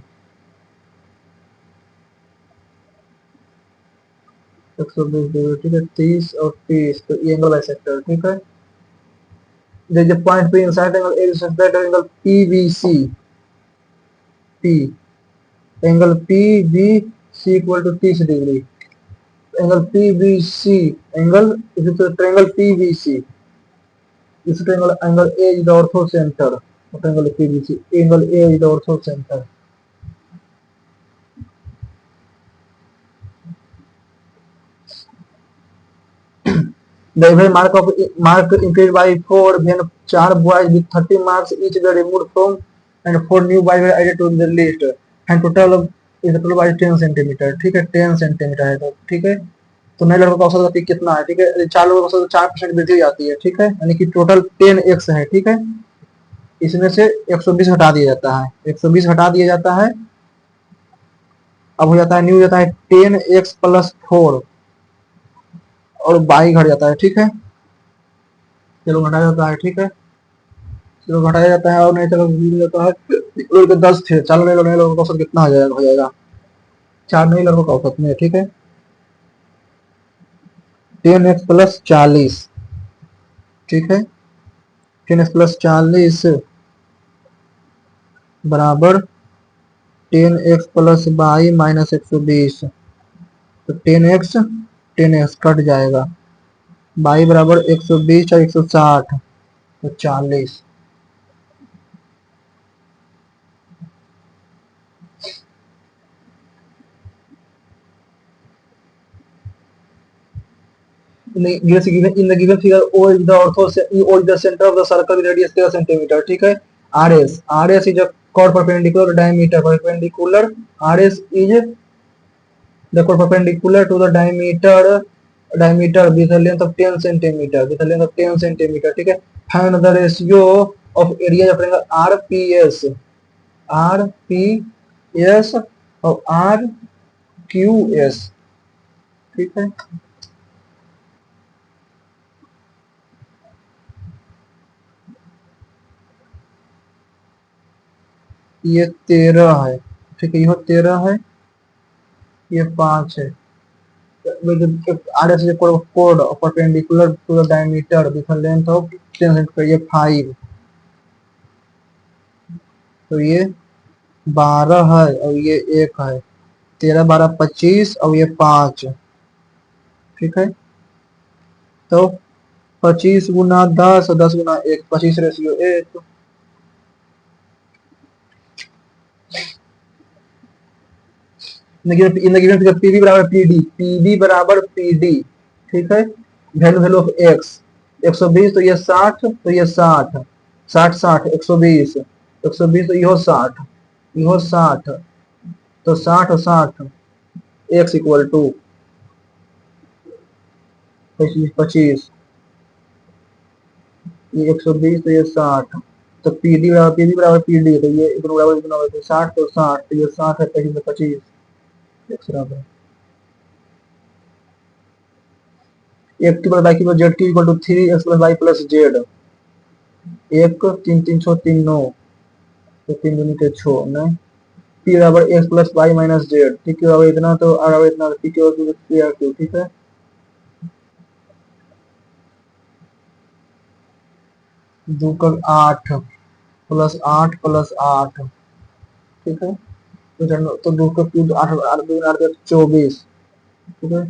120 degree, ठीक है। 30 और 30 तो ये angle bisector, ठीक है। there is a point P inside triangle ABC such that angle PBC, P angle PBC equal to 30 degree, angle PBC angle इस triangle PBC, इस triangle angle A is the orthocentre, triangle PBC angle A is the orthocentre. The average mark increased by 4 when 4 boys with 30 marks each were removed from and 4 new boys were added to the list and total is total by 10 centimetre, ठीक है। 10 centimetre है तो, ठीक है। तो नए लड़कों का औसत गति कितना है, ठीक है। 4 लोगों का औसत 4% वृद्धि हो जाती है, ठीक है, यानी कि टोटल 10x है, ठीक है। इसमें से 120 हटा दिया जाता है, 120 हटा दिया जाता है, अब हो जाता है न्यू, हो जाता है 10x प्लस 4 और 22 घट जाता है, ठीक है। चलो घटाया जाता है, ठीक है। चलो घटाया जाता है और नहीं चलो जाता है 10 थे, चलो नए लोगों का औसत कितना हो जाएगा 4 नए लोगों का औसत में, ठीक है। 10x प्लस 40, ठीक है। 10x प्लस 40 बराबर 10x प्लस 22 माइनस 120, तो 10x कट जाएगा, 22 बराबर 120 और 160 तो 40। in the given figure O is the O is the center of the circle with radius 13 centimeter, ठीक है। RS is a chord perpendicular diameter, RS is the chord perpendicular to the diameter with a length of 10 centimeter, ठीक है। find the ratio of area जब पड़ेगा R P S और RQS। ठीक है, ये 13 है। ठीक है, यह 13 है, ये 5 है। RS कोड perpendicular to the diameter with length of 10 centimetre, ये 5। तो ये 12 है और ये 1 है। 13 12 25 और ये 5। ठीक है, तो 25 × 10 और 10 × 1, 25/1। पीवी बराबर पीडी। ठीक है, वैल्यू वैल्यू ऑफ एक्स 120, तो ये 60, तो ये 60, 60 60 120, 120 तो यहो 60, यहो 60, तो 60 60 एक्स इक्वल टू 25, ये 120 तो ये 60, तो पीडी बराबर तो ये इतना बराबर इतना बराबर, तो 60 तो 60, तो ये 60 है, 25 तो 25 एक्स बराबर। एक की बाई की जेड की इक्वल टू 3x+y+z। एक 3 3 6 3 9, तो 3 दूनी के 6 नहीं। पी बराबर x+y-z। ठीक है, बराबर इतना, तो r बराबर इतना, पी के बराबर पी आर क्यू। ठीक है, 2 का 8 +8 + 8। ठीक है, तो 2 का क्यूब 8 8 2 8 24। ठीक है,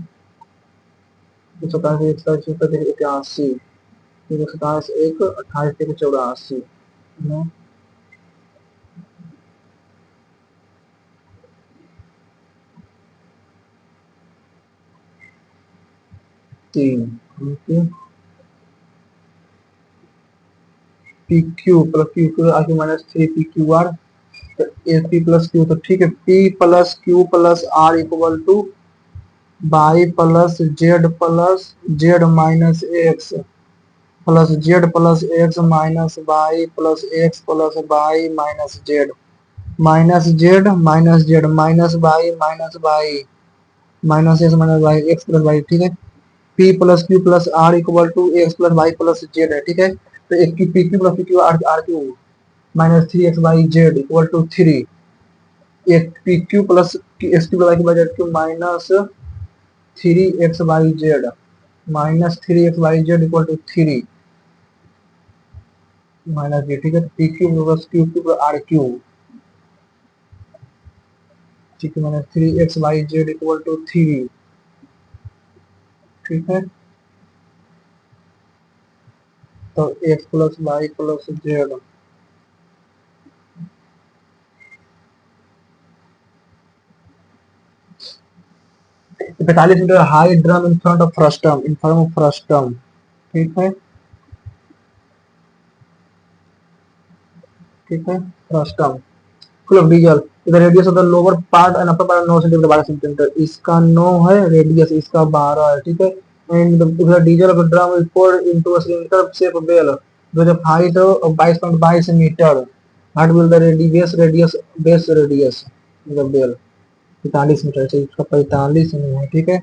127 81, 127 1 28 84। 3 P Q plus Q Q आगे -3 P Q R, A P plus Q. तो ठीक है, P plus Q plus R equal to y plus z minus x plus z plus x minus y plus x plus y minus z minus y x plus y. ठीक है, P plus Q plus R equal to x plus Y plus z है। ठीक है, तो एक की P Q plus P Q R Q -3x/z = 3। एक P Q plus X Q plus Y Z Q -3x/z minus G. ठीक है, P Q plus Q Q R Q. ठीक है, -3x/z = 3। ठीक है, तो X plus Y plus Z. 45 metre high drum in front of frustum, in front of frustum. ठीक है, ठीक है, फ्रस्टम फुल ऑफ डीजल। इधर radius of the lower part and upper part 9 centimetre 12 centimetre, इसका 9 है रेडियस, इसका 12 है। ठीक है, and the diesel of the drum is poured into a cylinder shaped bell with a height of 22 metre. Heart will the radius base radius the bell 45 metre से, इसका 45 नहीं है। ठीक है,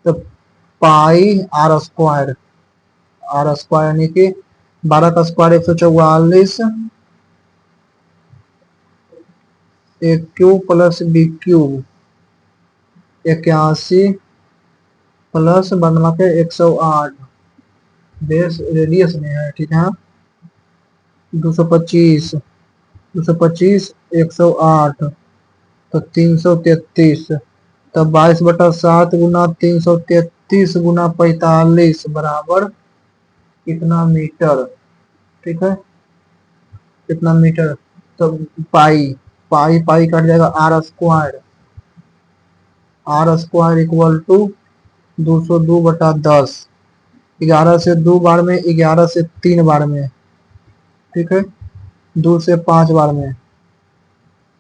तो पाई आर स्क्वायर यानी कि 12 का square 144, A cube plus B cube 81 plus बनवा के 108 बेस रेडियस में है। ठीक है, 225 225 108, तो 333, तो 22/7 × 333 × 45 कितना मीटर। ठीक है, कितना मीटर, तो पाई पाई पाई कट जाएगा, आर स्क्वायर इक्वल टू 202/10। 11 से 2 बार में, 11 से 3 बार में। ठीक है, 2 से 5 बार में,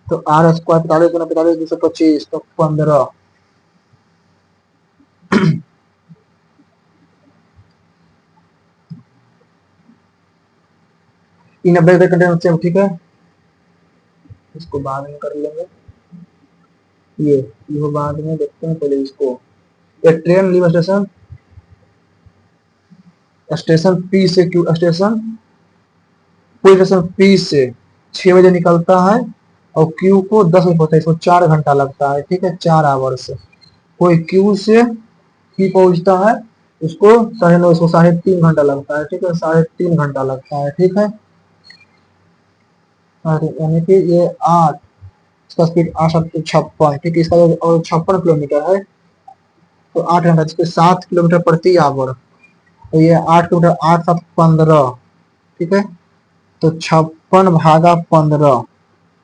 तो आर स्क्वायर 45 × 45 225, तो 15। In a break the container same, ठीक है, इसको बाद में कर लेंगे। ये बाद में देखते हैं, पहले इसको। एक train leave station, station P से क्यू, स्टेशन कोई स्टेशन पी से 6 बजे निकलता है और क्यू को 10 बजे पहुंचता है, इसको 4 घंटा लगता है, ठीक है, 4 आवर्स। कोई क्यू से पी पहुंचता है, उसको 9:30, इसको 3.5 घंटा लगता है, ठीक है, 3.5 घंटा लगता है, ठीक है। यानी कि ये 8, इसका स्पीड 8×56, ठीक है, इसका और 56 किलोमीटर है, तो 8 घंटा, 7 किलोमीटर प्रति आवर, तो ये 8 किलोमीटर, 8×7 = 15, ठीक है, तो 56/15,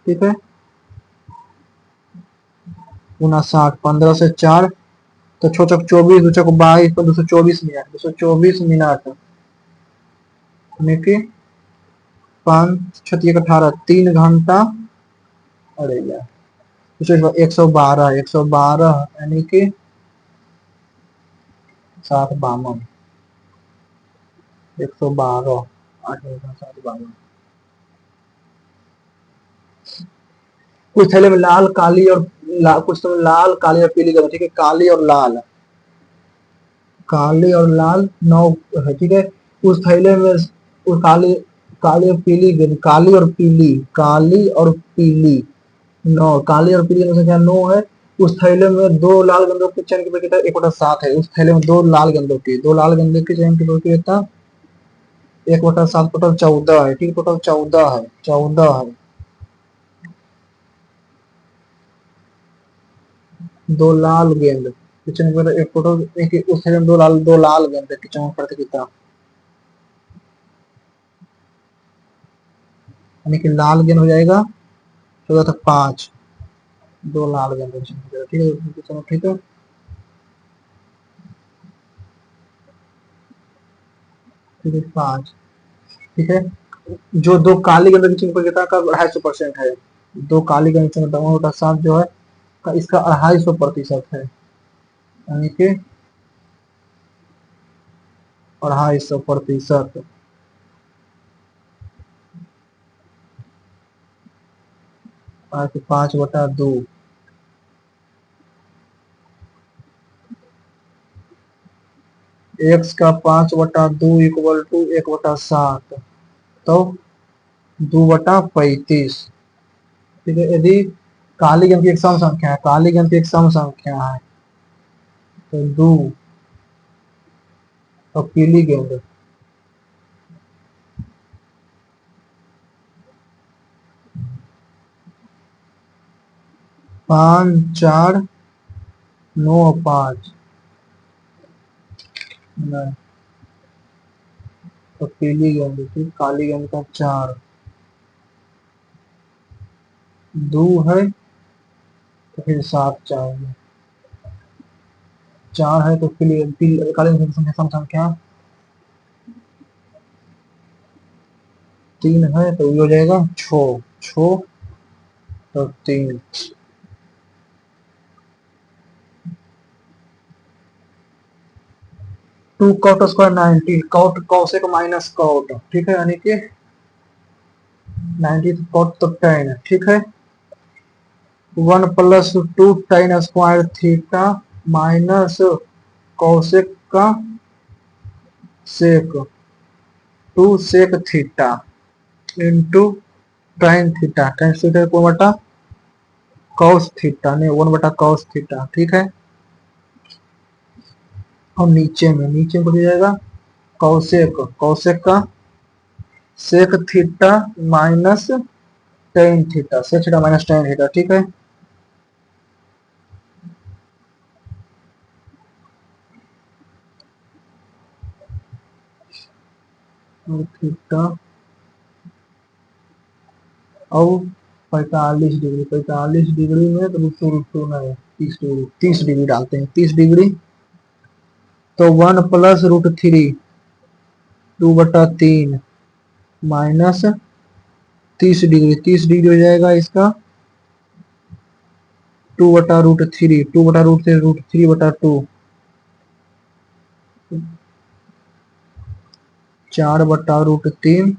ठीक है, 59, 15 से 4, तो 6×4 = 24, 2×22, तो 224 मिनट, 224 मिनट, यानी कि 5×6 = 18, 3 घंटा। अरे यार, 112, 112, यानी कि 7×52, 112, 8×7=52। कुछ थैले में लाल, काली और कुछ तो लाल, काली और पीली कलर, ठीक है, काली और लाल, काली और लाल 9 है, ठीक है। उस थैले में उस काली, काली और पीली गेंद, काली और पीली, काली और पीली 9, काली और पीली गेंदों की संख्या 9 है। उस थैले में 2 लाल गेंदों के चयन की प्रक्रिया 1/7 है। उस थैले में 2 लाल गेंदों की, 2 लाल गेंदों की चयन की प्रक्रिया 1/7, टोटल 14 है, ठीक, टोटल 14 है, 14 है। 2 लाल गेंद किचन में, एक टोटल, एक उस थैले में 2 लाल गेंद किचन में प्रतियोगिता, यानी कि लाल गेंद हो जाएगा 14 तक 5, 2 लाल गेंद किचन में, ठीक है, किचन में, ठीक है, ठीक है, 5, ठीक है। जो 2 काली गेंद की प्रतियोगिता का 250% है, 2 काली गेंद की 7 जो है इसका 250% है, यानी कि 250%, 5/2, x का 5/2 = 1/7, तो 2/35, ठीक है। यदि काली गेंद की एक सम संख्या है, काली गेंद की एक सम संख्या है, तो 2, और पीली गेंद 5, 4, 9 और 5, नहीं, तो पीली गेंद, फिर काली गेंद का 4, 2 है, तो फिर 7 चाहिए, 4 है, तो काली गेंद की संख्या सम संख्या 3 है, तो ये हो जाएगा 6, 6, तो 3, 2 cot square 90, cot cosec minus cot, ठीक है, यानी कि 90 कॉट तो 10, ठीक है। 1 + 2 tan square theta minus cosec का sec 2 sec theta into tan theta, tan theta को बटा कॉस थीटा, नहीं 1/cos थीटा, ठीक है। और नीचे में हो जाएगा कौशिक, कौशिक का sec theta minus tan theta, sec theta minus tan theta, ठीक है। और थीटा और 45 डिग्री, 45 डिग्री में तो √2 नहीं, 30 डिग्री, 30 डिग्री डालते हैं, 30 डिग्री, तो 1 + √3, 2/3 माइनस 30 डिग्री, 30 डिग्री हो जाएगा इसका 2/√3, 2/√3, √3/2, 4/√3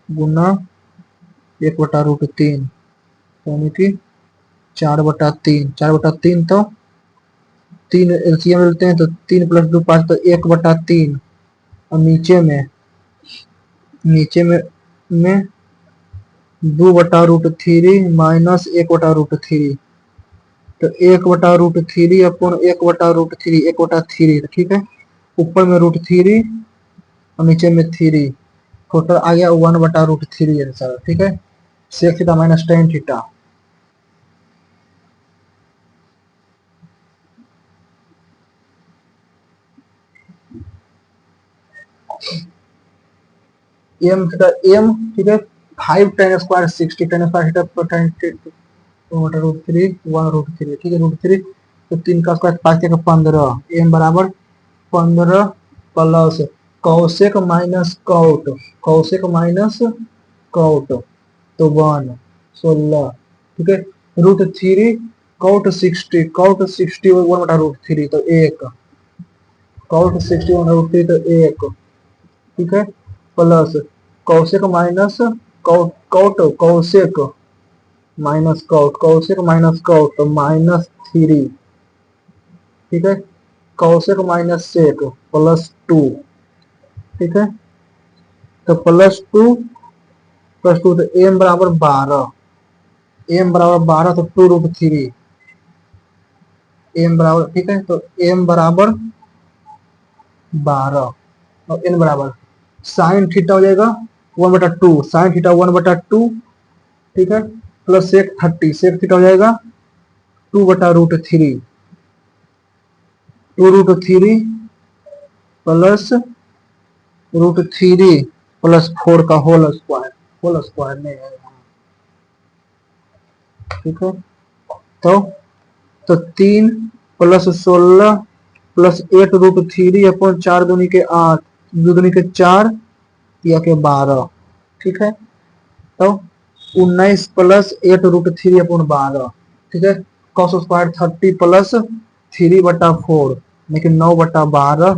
गुना 1/√3 यानी कि 4/3। 4/3 तो 3 एलसीएम मिलते हैं, तो 3 + 2 5, तो 1/3। और नीचे में 2/√3 माइनस 1/√3, तो 1/√3 अपन 1/√3 1/3, ठीक है। ऊपर में √3 और नीचे में 3, टोटल आ गया 1/√3 आंसर, ठीक है। Sec theta minus tan theta. M theta m, ठीक है। 5 tan² 60 tan² थीटा पर tan √3 1√3, ठीक है। √3 तो 3 का स्क्वायर 5 का 15, एम बराबर 15 plus cosec minus cot, cosec minus cot, तो 1 16, ठीक है। √3 कॉट 60, कॉट 60 1/√3 तो 1, कॉट 60 1/√3 तो 1, ठीक है। Plus cosec minus cot, cot cosec minus cot, cosec minus cot तो -3, ठीक है। कौशिक माइनस सेक +2, ठीक है। तो +2 तो एम बराबर 12, एम बराबर 12 तो 2√3, एम बराबर, ठीक है। तो एम बराबर 12 और एन बराबर साइन थीटा हो जाएगा 1/2, साइन थीटा 1/2, ठीक है। प्लस सेक 30, सेक थीटा हो जाएगा 2/√3, 2√3 प्लस √3 +4 का होल स्क्वायर में है, ठीक है। तो 3 + 16 + 8√3 अपन 4 दूनी के 8, 2 दूनी के 4, या के 12, ठीक है। तो 19 + 8√3 अपन 12, ठीक है। cos स्क्वायर 30 + 3/4 लेकिन 9/12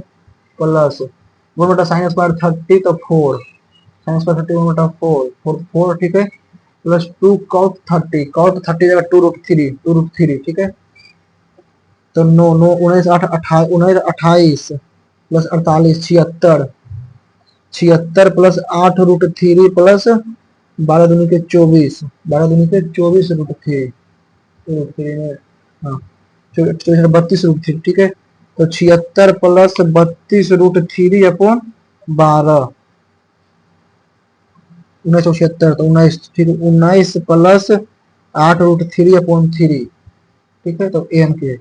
प्लस 1/sin स्क्वायर 30 तो 4, sin स्क्वायर 30 1/4 4, ठीक है। प्लस 2 cot 30 जगह 2√3, ठीक है। तो 9 9 19 8 19 28 प्लस 48 76, 76 प्लस 8√3 प्लस 12 दूनी के 24, 12 दूनी के 24 √3 में, हाँ 32 √3, ठीक है। तो 76 प्लस 32 √3 अपन 12, 1976, तो 19, ठीक है। 19 प्लस 8√3 अपन 3, ठीक है। तो एम के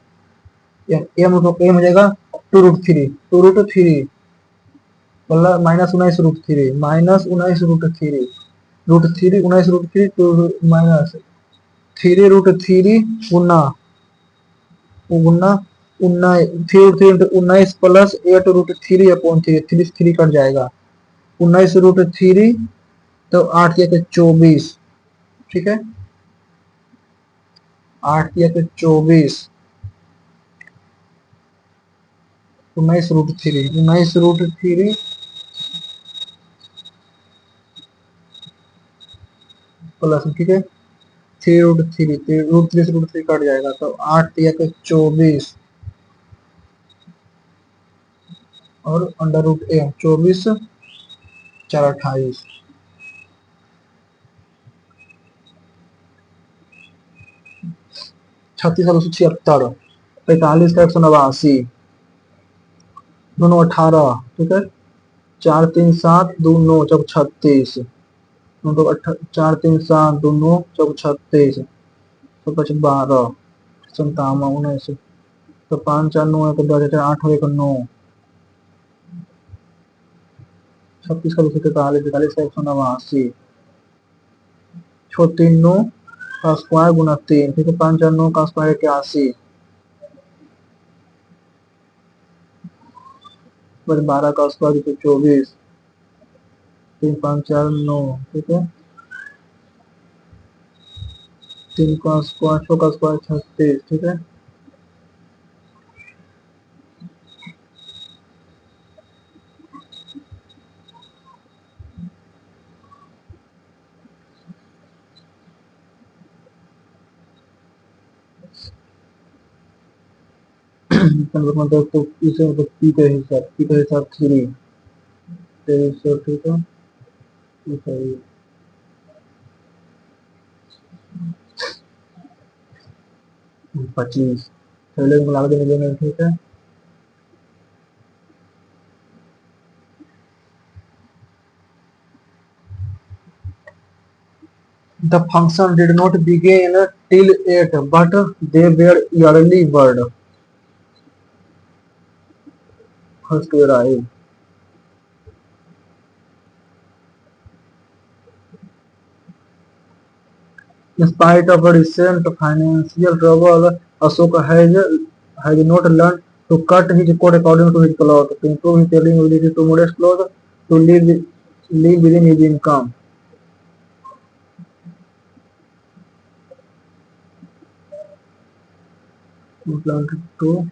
एम हो जाएगा 2√3 प्लस -19 √3 -19 √3 √3 19 √3 माइनस 3 √3 गुना गुना 19 प्लस 8 √3 अपॉन 3, 3 कट जाएगा 19 √3, तो 8 या 24, ठीक है। 8 या 24, 19 √3 प्लस, ठीक है। 3 √3 √3 कट जाएगा, तो 8 या 24 और √24 4 28, 36 276, 45 का 189, दोनों 18, ठीक है। 4 3 7 2 9 चौक 36, 4 3 7 2 9 चौक 36, तो 12 57 19, तो 5 4 9 1 10 8 1 9, 36 का 243, 43 का 189, 6 3 9 का स्क्वायर गुना 3, ठीक है। 5 4 9 का स्क्वायर 81, 12 का स्क्वायर 24, 3 5 4 9, ठीक है। 3 का स्क्वायर 6 का स्क्वायर 36, ठीक है। मतलब तो इसे मतलब पी का हिसाब 3 ठीक है। 25 पहले मिला के देंगे, ठीक है। The function did not begin till 8, but they were early bird first to arrive. In spite of recent financial trouble, Ashoka has not learned to cut his coat according to his cloth, to improve his selling ability, to modest clothes, to live within his income. He planted to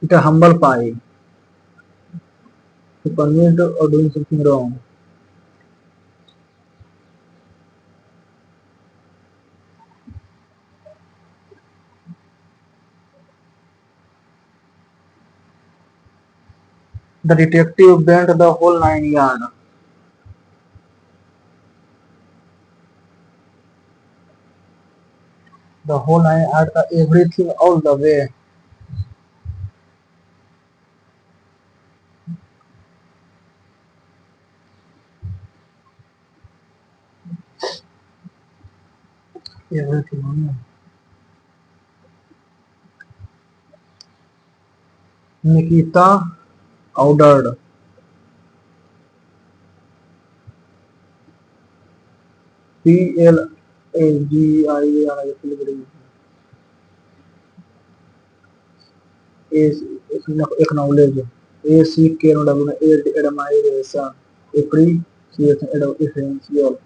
eat a humble pie, to permit or doing something wrong. The detective bent the whole 9 yards. The whole 9 yards, everything all the way. Everything. Nikita ordered PLAGIA is acknowledge admiration appreciation essential.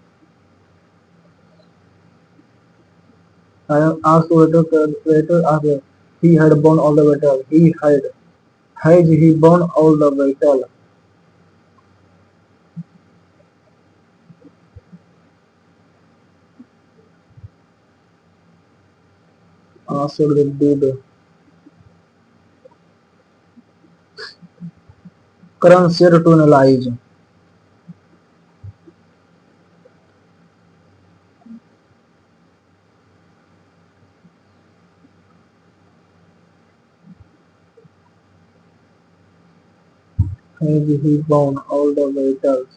I asked later after he had borne all the battle. Has he borne all the battle? Asked the dude. Karan said to analyze. Has he borne all the battles?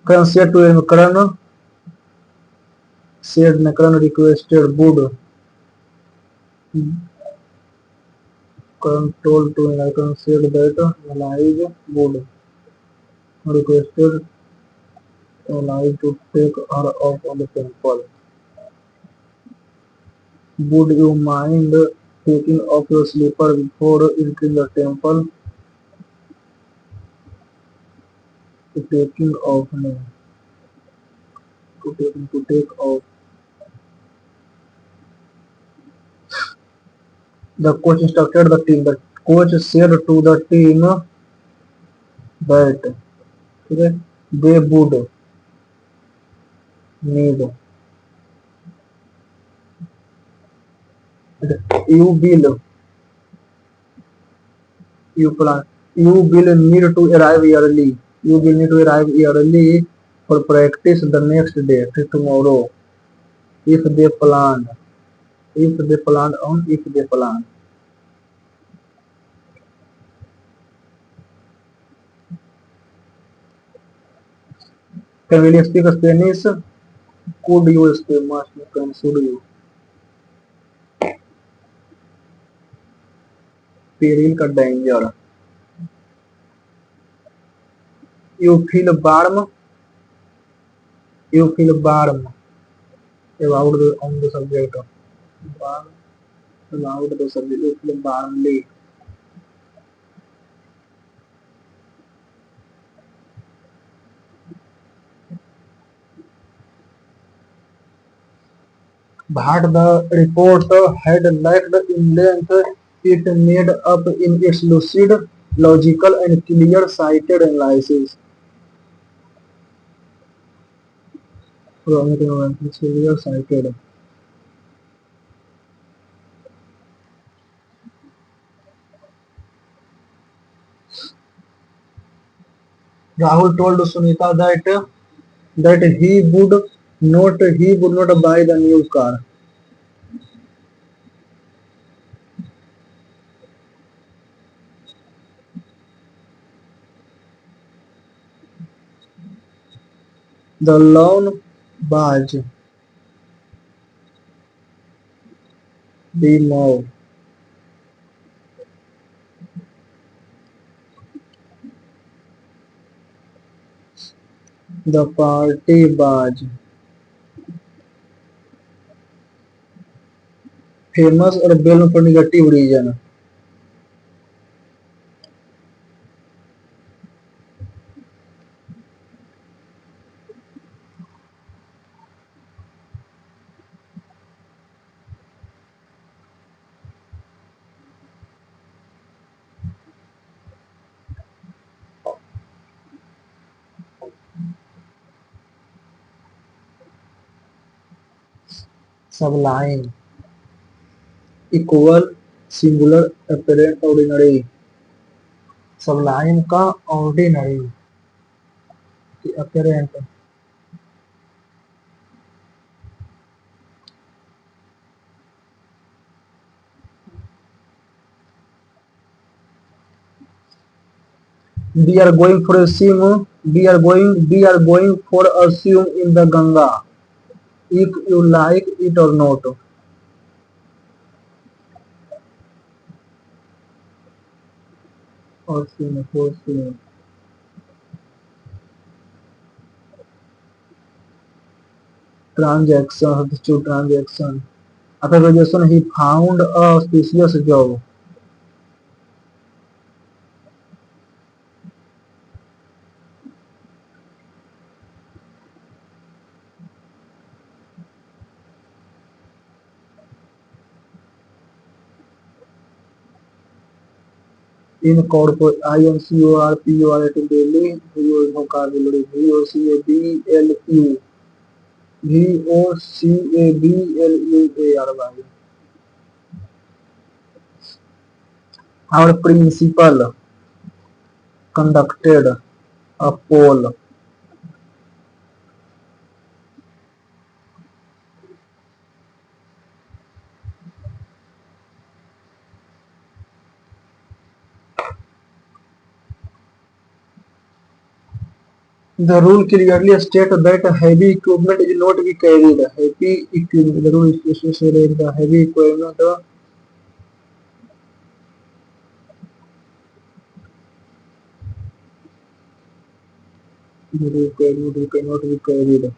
Karan said to him, Karan requested Buddha. Karan told to Karan said that Nalai would requested Nalai to take her off on the temple. Would you mind taking off your slipper before entering the temple? Taking off, no. To take off. The coach instructed the team. The coach said to the team that okay, they would need you will you plan you will need to arrive early. You will need to arrive early for practice the next day, tomorrow. If they planned. If they planned. Can we speak Spanish? Could you speak much? Can should you? Peril का danger. You feel warm. You feel warm about the on the subject. Warm about the subject. You feel warmly. But the report had lacked in length. It made up in its lucid, logical, and clear-sighted analysis. cited. Rahul told Sunita that he would not buy the new car. The loan badge be moved. The party badge, famous or well for negative reason. Sublime, equal, singular, apparent, ordinary. Sublime का ordinary, apparent. We are going for a swim. We are going for a swim in the Ganga. If you like it or not. Or swim, for swim. Transaction, to transaction. After graduation, he found a specious job. In corporate INCORPORAT Delhi, vocabulary VOCABLUARY. Our principal conducted a poll. The rule clearly states that heavy equipment is not be carried. Heavy equipment. The rule is stated the heavy equipment cannot be carried.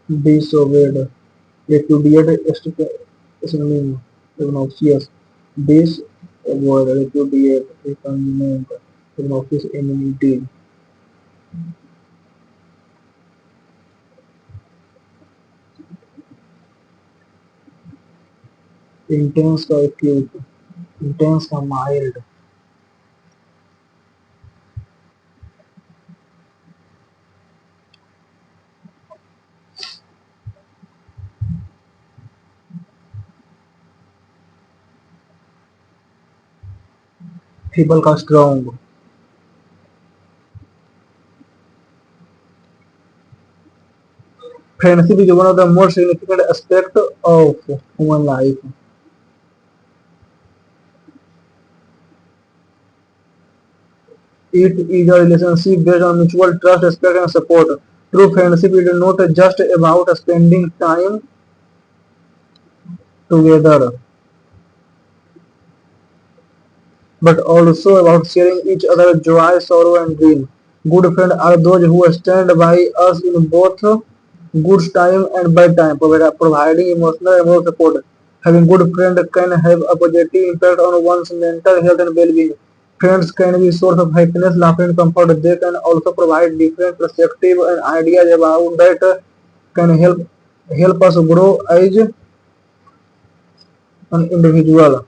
Disobeyed. Repudiate synonym. Obnoxious. Disavoid. Repudiate. Repugnant. Obnoxious enmity. Intense का acute. Intense का mild. Feeble का strong. Friendship is one of the most significant aspects of human life. It is a relationship based on mutual trust, respect, and support. True friendship is not just about spending time together, but also about sharing each other's joy, sorrow, and dream. Good friends are those who stand by us in both good time and bad time, providing emotional and moral support. Having good friends can have a positive impact on one's mental health and well-being. Friends can be source of happiness, laughter, and comfort. They can also provide different perspective and ideas about that can help us grow as an individual.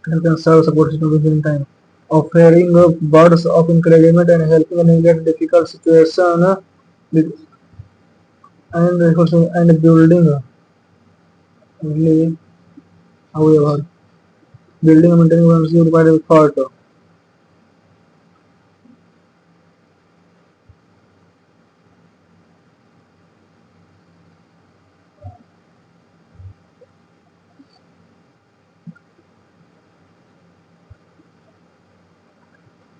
And can serve support system at the same time, offering words of encouragement and helping navigate difficult situation and building really, however, building and maintaining relationship requires effort.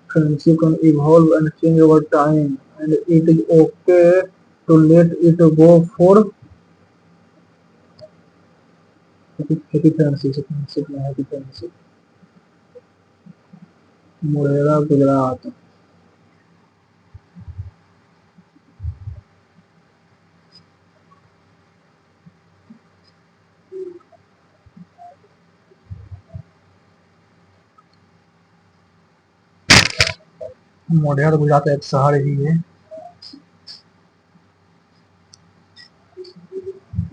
Friendship can evolve and change over time, and it is okay to let it go for happy friendship. Morera, Gujarat. Modhera तो गुजरात का एक शहर ही है।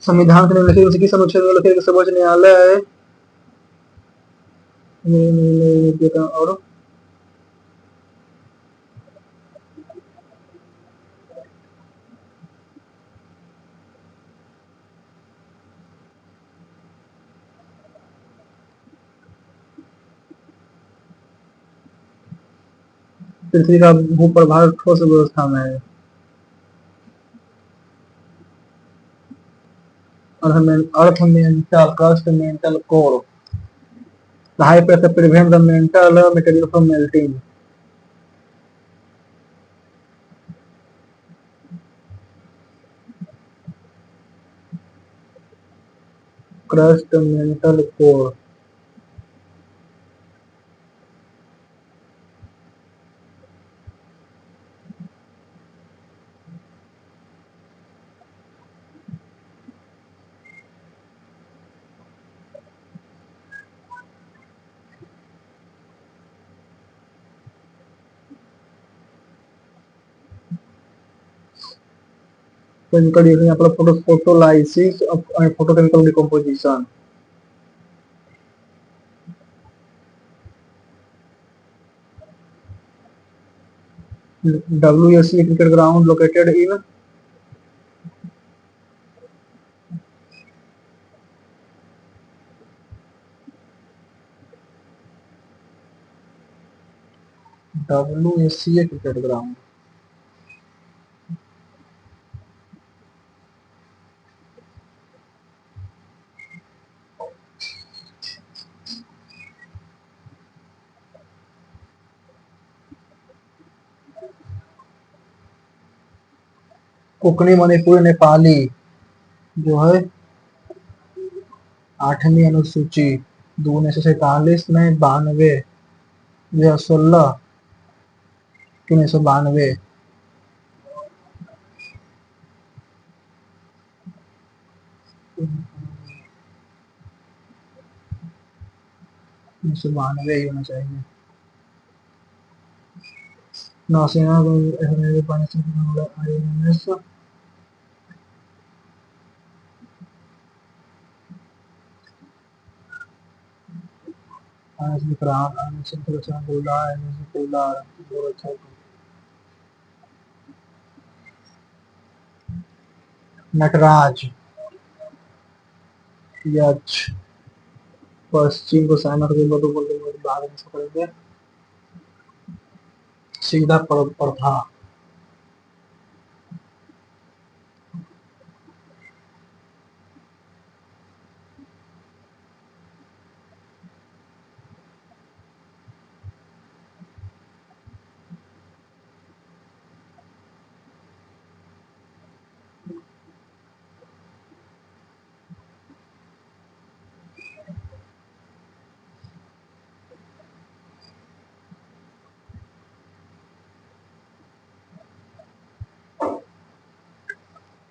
संविधान के निम्नलिखित में से किस अनुच्छेद में उल्लेखित है कि सर्वोच्च न्यायालय और पृथ्वी का भूप्रभाग ठोस व्यवस्था में है। Earth crust mantle core. The high pressure prevents the mantle material from melting. Crust mantle core. Chemical reaction आपला photolysis and photochemical decomposition. WSC cricket ground located in WSC cricket ground. Konkani Manipuri Nepali जो है 8वीं अनुसूची 1947 में 92 16 1992 1992 ही होना चाहिए। नौसेना INS विक्रांत नटराज यक्ष पश्चिम को सहमत बाद में पकड़ेंगे सीधा प्रथा।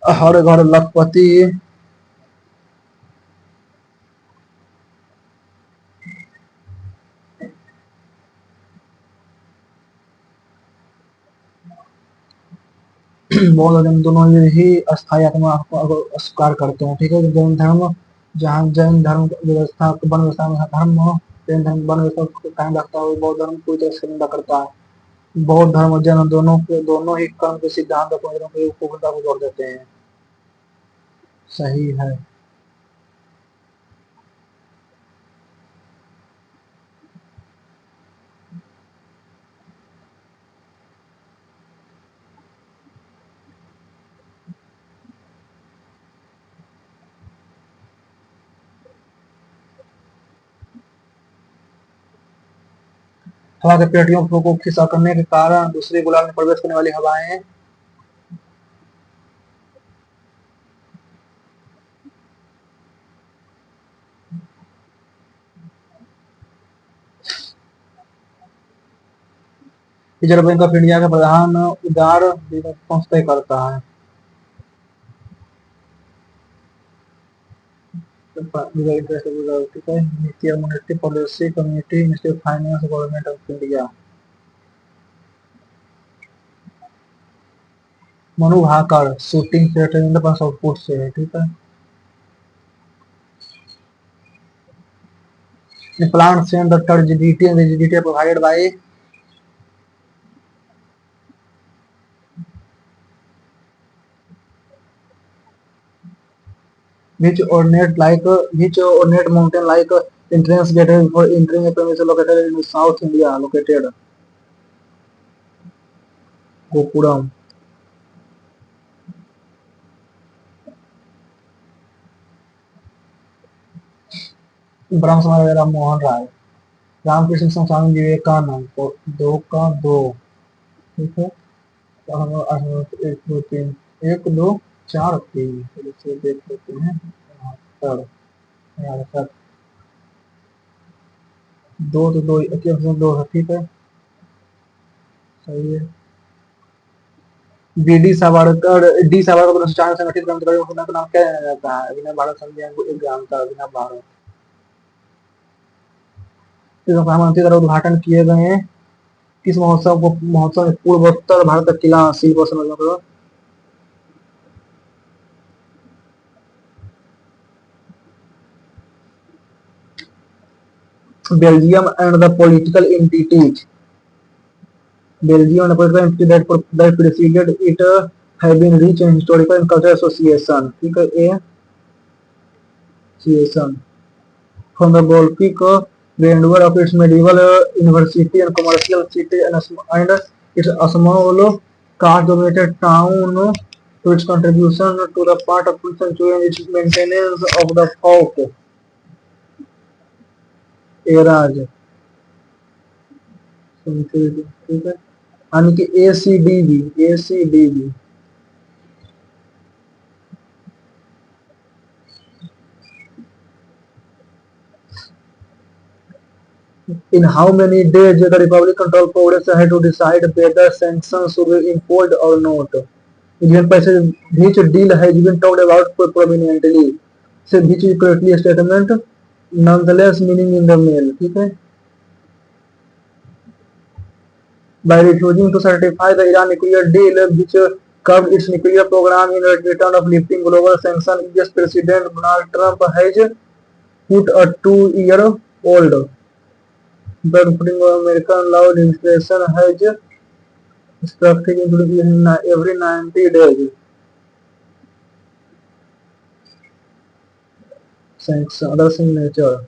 हर घर लखपति बौद्ध धर्म दोनों ही अस्थायी आत्मा को स्वीकार करते हैं। ठीक है, जैन धर्म, जहाँ जैन धर्म व्यवस्था वन व्यवस्था में धर्म जैन धर्म वन व्यवस्था को कायम रखता है, बौद्ध धर्म पूरी तरह से निंदा करता है। बौद्ध धर्म और जैन दोनों ही कर्म के सिद्धांत के उपयोगिता को जोड़ देते हैं। सही है। हवा के पेटियों को खिस्सा करने के कारण दूसरे गोलार्ध में प्रवेश करने वाली हवाएं रिजर्व बैंक ऑफ इंडिया का प्रधान उदार वित्त तय करता है। ठीक है, नीति और monetary policy committee, ministry of finance, government of India. Manu Bhaker shooting settlement पर आउटपुट से है। ठीक है, the plant send the turgidity and rigidity are provided by which ornate mountain like entrance gateway for entering a premise located in South India located Gopuram। ब्रह्म समाज राम मोहन राय, रामकृष्ण स्वामी विवेकानंद, तो दो का दो। ठीक है, तो हम एक दो तीन, एक दो चार तीन, इसे देख लेते हैं। दो तो दो दो है। ठीक है, सही है। डी सावरकर को चार संगठित क्रांतिकारी का नाम क्या जाना जाता है? अभिनव भारत संविधान को एक ग्राम था, अभिनव भारत। प्रधानमंत्री द्वारा उद्घाटन किए गए हैं किस महोत्सव में पूर्वोत्तर भारत का किला शिल्प और संरचना करो। Belgium and the political entities, Belgium and the political entity that preceded it have been rich in historical and cultural association. ठीक है, A association from the Baltic grandeur of its medieval university and commercial city and its small caste-dominated town to its contribution to the part of the century and its maintenance of the folk eras। ठीक है, यानी कि ACDB In how many days the Republic Control Congress had to decide whether sanctions should be imposed or not? Indian passage which deal has been talked about prominently. So which is correctly a statement, nonetheless meaning in the mail. ठीक है, by refusing to certify the Iran nuclear deal which curbed its nuclear program in return of lifting global sanctions, US President Donald Trump has put a 2-year-old ban putting American law legislation has structured including every 90 days. Thanks. Other signature.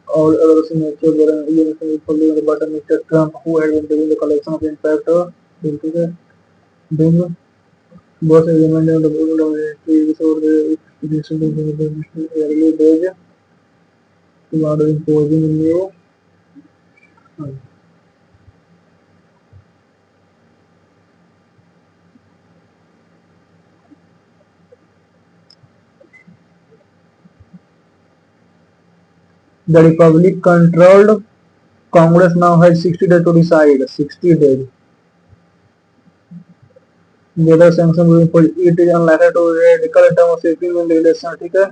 All other signatures were uniformly following the button Mr. Trump, who had been doing the collection of impact being both agreement and the board of history before the institution of the early days to order imposing new. The Republic controlled Congress now has 60 days to decide. 60 days. whether sanction will impose, it is unlikely to radical in terms of shaping in relation, ठीक है।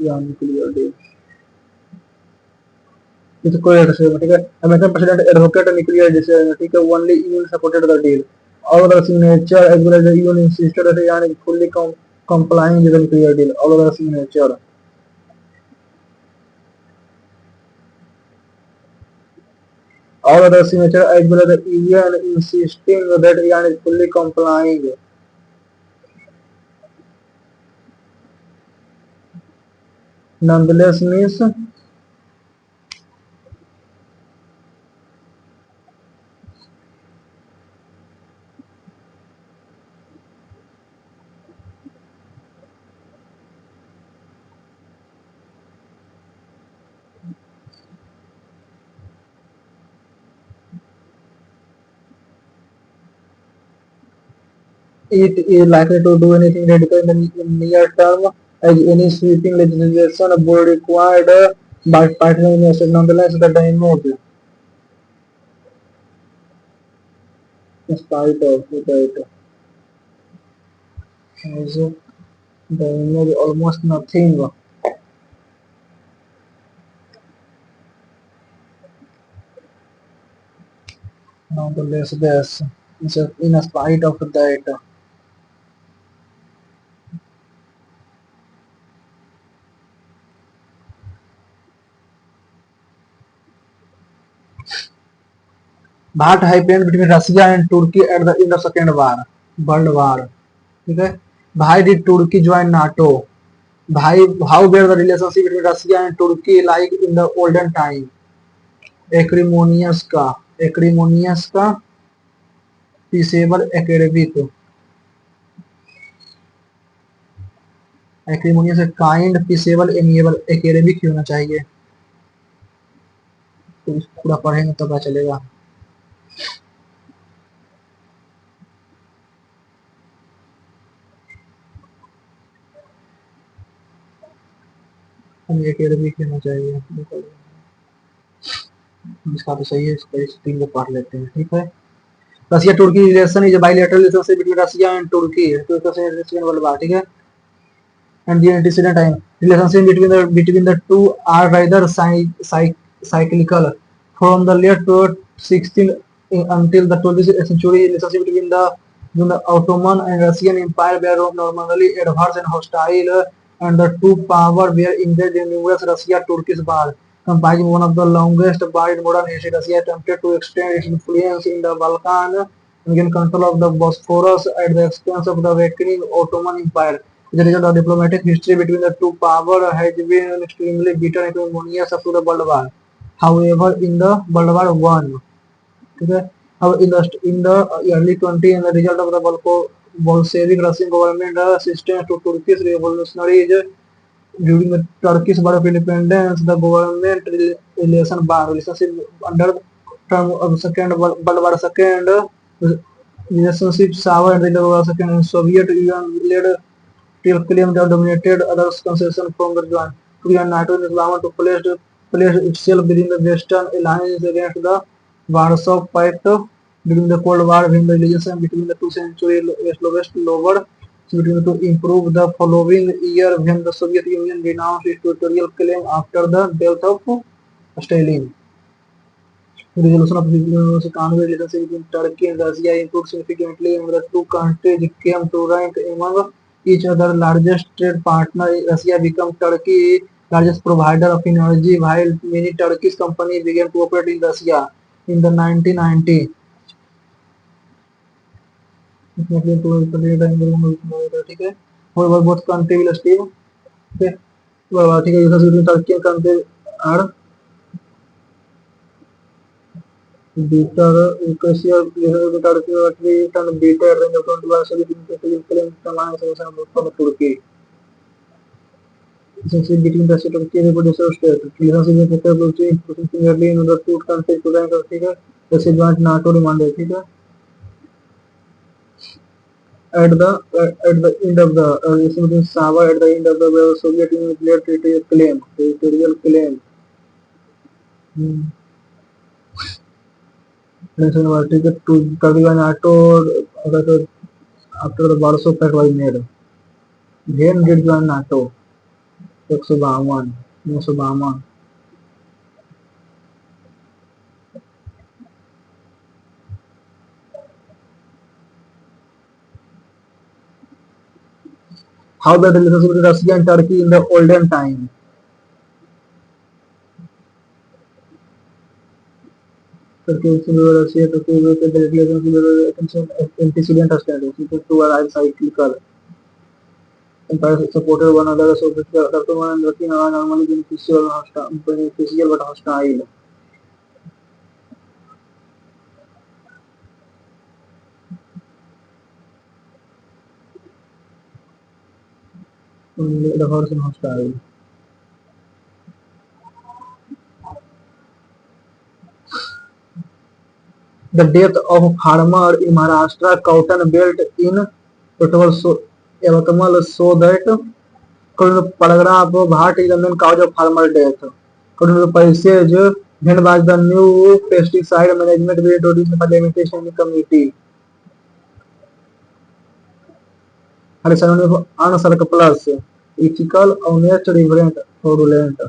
या nuclear deal it's correct, ठीक है। American president advocated nuclear decision, ठीक है। Only EU supported the deal. All other signature as well as the EU insisted that Iran is fully complying with the nuclear deal. All other signature. All other signature as well as the EU insisting that Iran is fully complying. Nonetheless means it is likely to do anything radical in the near term as any sweeping legislation would required bipartisan union. Nonetheless, the dynamic in spite of that as dynamic almost nothing. Nonetheless, this in spite of that Bhat happened between Russia and Turkey at the end of Second World War. Okay. Why did Turkey join NATO? How were the relationship between Russia and Turkey like in the olden time? Acrimonious का peaceable academic acrimonious kind peaceable amiable academic होना चाहिए तो पूरा पढ़ेंगे तो पता चलेगा हमें academic होना चाहिए इसका तो सही है इस तीन को पढ़ लेते हैं ठीक है रसिया तुर्की relation is bilateral relationship between Russia and तुर्की तो इसका सेकंड वर्ल्ड वॉर ठीक है and the antecedent time relationship between the two are rather cyclical from the late 16th until the 20th century relationship between the Ottoman and Russian Empire were normally adverse and hostile and the two powers were engaged in numerous Russia-Turkish wars comprising one of the longest wars in modern history. Russia attempted to extend its influence in the Balkans and gain control of the Bosphorus at the expense of the weakening Ottoman Empire. The result of diplomatic history between the two powers has been extremely bitter and acrimonious up to the World War. However, in the World War One, okay, in the early 20s, and the result of the Bolshevik Russian government assistance to Turkish revolutionaries during the Turkish War of Independence, the government relationship under term of Second World War Second relationship soured and the Second Soviet Union led till claim that dominated other concessions from the joint Korean NATO in Islam to place itself within the Western alliance against the Warsaw Pact during the Cold War when the relations between the two centuries West lowered between to improve the following year when the Soviet Union renounced its territorial claim after the death of Stalin. The resolution of the economic relationship between Turkey and Russia improved significantly and the two countries came to rank among each other's largest trade partners. Russia became Turkey's largest provider of energy while many Turkish companies began to operate in Russia in the 1990s. ठीक है और both countries will still ठीक है relationship between Turkey and countries are bitter Ecclesia Turkey and bitter range of controversy between claims from Turkey. Relationship between the Turkey and producer state. Relationship with the Turkey pushing early in the two countries to rank ठीक है जैसे joint NATO demanded ठीक है at the end of the relationship between Sava at the end of the Soviet Union declared territorial claim. Prince University के 31 after the Warsaw Pact was made. When did join NATO? 152, 952. How the relationship with Russia and Turkey in the olden time? Turkey Russia Turkey with the relationship antecedent status. It is to arrive cyclical. Empires supported one another, so that the Ottoman and Russian are normally beneficial but hostile. The first and hostile. The death of a farmer in Maharashtra cotton belt in Yavamal so that paragraph Bhat is the main cause of farmer death. According to the passage, then was the new pesticide management bill introduced by the limitation committee. Harrison Plus, ethical, honest, reverent, fraudulent.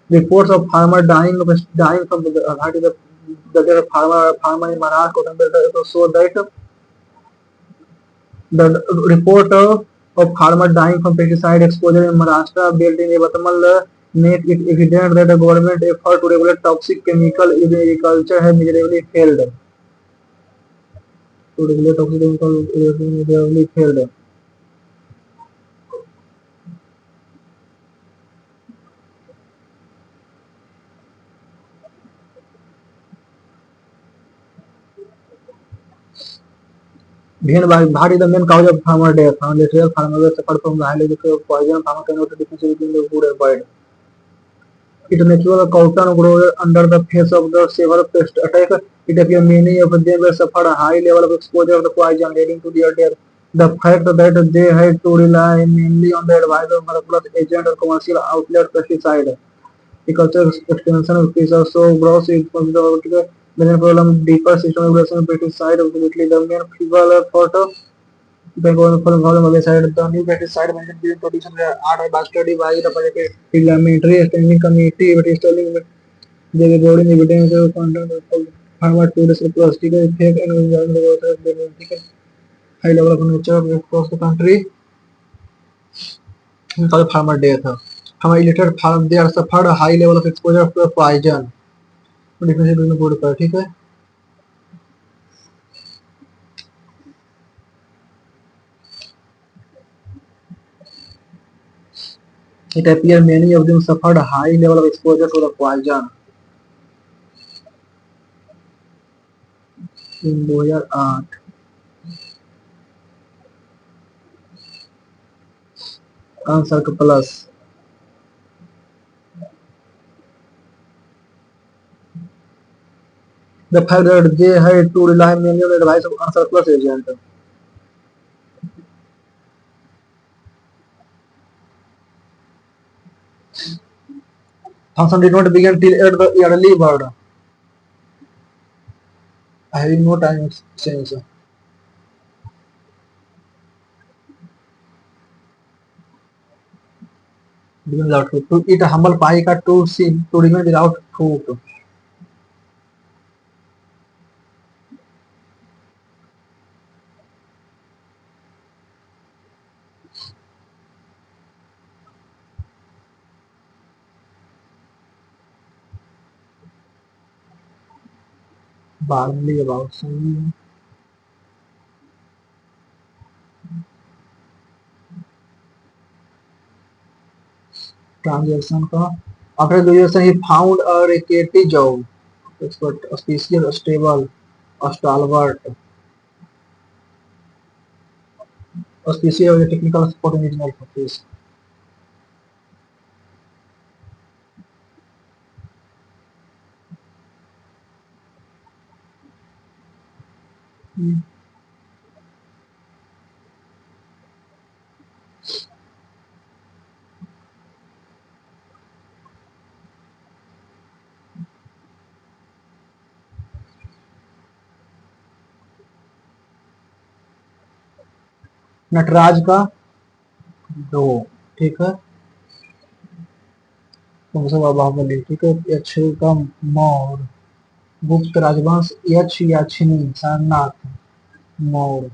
Reports of farmer dying from the farmer in Maharashtra so that the report of farmer dying from pesticide exposure in Maharashtra built in Yavatamal made it evident that the government effort to regulate toxic chemical in agriculture has miserably failed. To regulate toxic chemical miserably failed. Bhat is the main cause of farmer death. Literal farmers suffer from the high level of poison. Farmer cannot differentiate between the good and bad. Its natural cotton grows under the face of the severe pest attack. It appears many of them were suffered a high level of exposure of the poison, leading to their death. The fact that they had to rely mainly on the advice of miraculous agent or commercial outlet pesticide. Agriculture extension of fish are so gross it was the main problem deeper system regulation of pesticide ultimately the main fuel for Bengal for Bengal side, the new pesticide management being produced are by study by the parliamentary standing committee, but is telling the boarding evidence of content of farmer to the plastic effect and environmental benefit high level of nature across the country because of farmer death. Farmer illiterate farm they are suffered a high level of exposure to poison. Difference between the good part, ठीक है? It appears many of them suffered a high level of exposure to the poison in 2008. Answer plus. The fact that they had to rely mainly on the advice of unsurplus agent. Function did not begin till at the early bird, having no time since. Begin without food. To eat a humble pie to see to remain without food. Barley about some transaction का. After the transaction, he found a rickety job. Expert, a special, stable, a stalwart, a special, a technical support engineer for this. Nataraj का 2, ठीक है। बाहुबली, ठीक है। यक्ष का मौर्य, गुप्त राजवंश, यक्ष याक्षिणी, सारनाथ, मौर्य।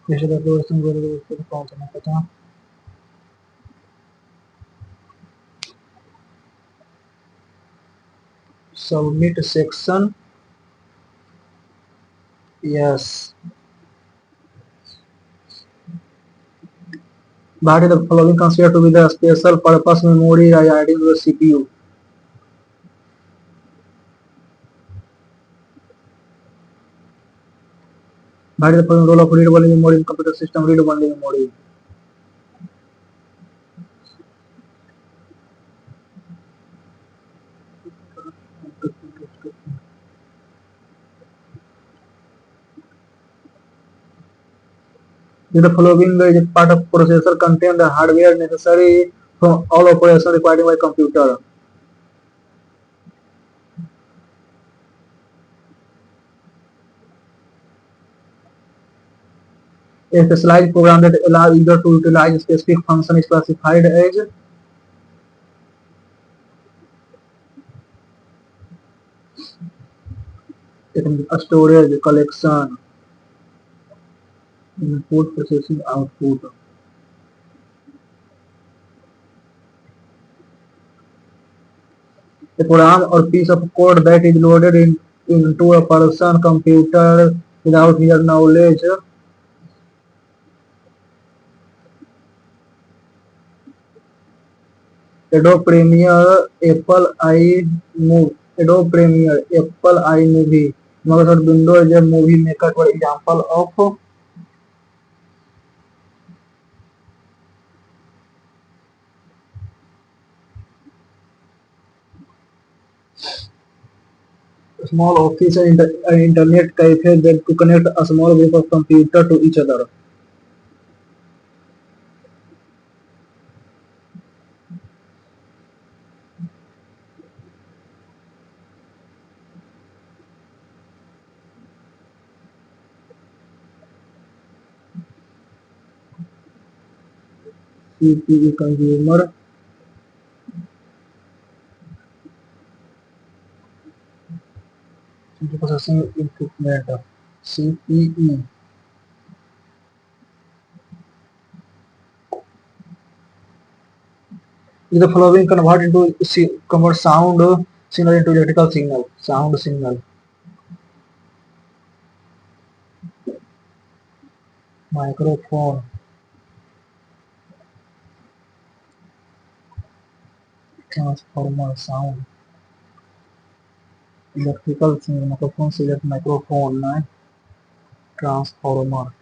कौन सा नहीं पता। Submit section, yes. What is the following considered to be the special purpose memory residing in the CPU? What is the following role of read-only memory in computer system? Read-only memory. The following is part of processor contain the hardware necessary for all operations required by computer. A specialized program that allows user to utilize specific function is classified as a storage, collection, input, processing, output. A program or piece of code that is loaded into a person's computer without his knowledge. Adobe Premiere, Adobe Premiere, Apple iMovie, Microsoft Windows Movie Maker for example of small office and internet cafe that to connect a small group of computers to each other. CPE consumer processing equipment. CPE. Is the following convert into convert sound signal into electrical signal. Sound signal. Microphone. Transformer sound. Electrical signal. Microphone select microphone. Transformer.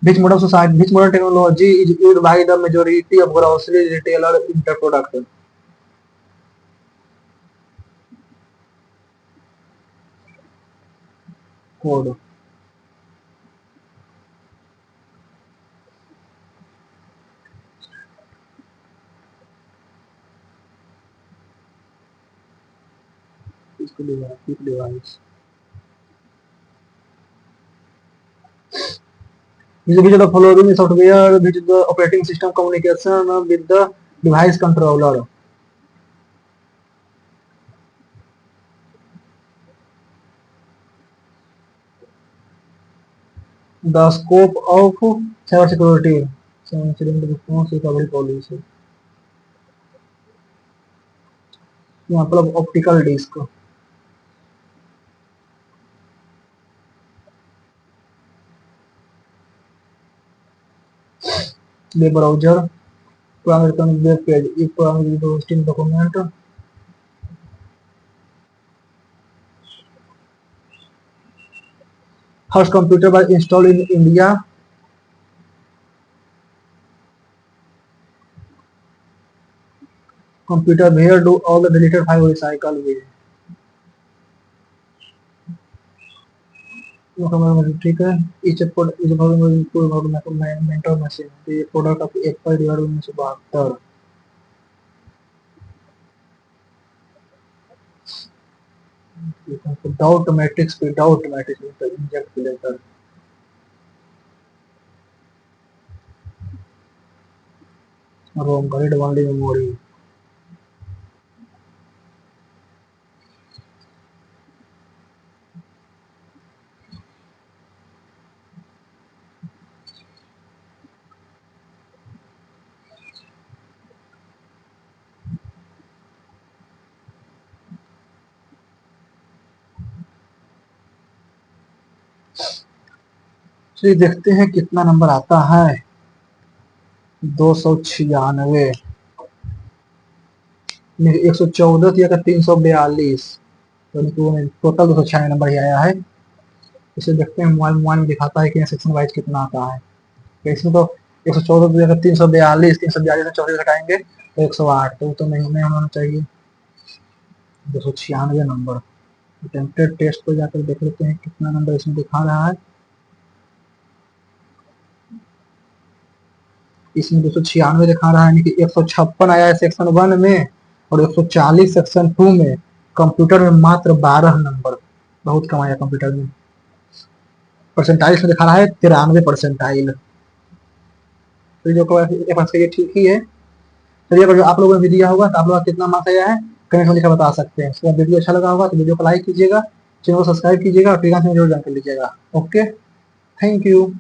Which modern technology is used by the majority of grocery retailer in the product? Code. Pick device. Which of the following software which is the operating system communication with the device controller? The scope of cybersecurity. Incident response recovery policy. Example of optical disc. The browser. Primary web page. If primary hosting document. First computer was installed in India. Computer where do all the deleted file recycle with? ठीक है। Etch mentor machine, तो ये product of Apple divide 1972। Doubt matrix पे doubt matrix inject लेकर रोम का read only memory. चलिए देखते हैं कितना नंबर आता है। 296, 114 थी अगर 342, तो टोटल 296 नंबर ही आया है। इसे देखते हैं मोबाइल मोबाइल में दिखाता है कि सेक्शन वाइज कितना आता है। तो इसमें तो 114 अगर 342, 342 से 34 घटाएंगे तो 108, तो नहीं होना चाहिए। 296 नंबर। अटेम्प्टेड टेस्ट पर जाकर देख लेते हैं कितना नंबर इसमें दिखा रहा है। इसमें 296 दिखा रहा है, यानी कि 156 आया है सेक्शन 1 में और 140 सेक्शन 2 में। कंप्यूटर में मात्र 12 नंबर, बहुत कम आया कंप्यूटर में। परसेंटाइल में दिखा रहा है 93 परसेंटाइल। तो ये ठीक ही है। चलिए अगर आप लोगों ने भी दिया होगा तो आप लोगों का कितना मार्क्स आया है कमेंट में लिखकर बता सकते हैं। इसके बाद वीडियो अच्छा लगा होगा तो वीडियो को लाइक कीजिएगा, चैनल को सब्सक्राइब कीजिएगा और टेलीग्राम में जरूर ज्वाइन कर लीजिएगा। Okay, thank you.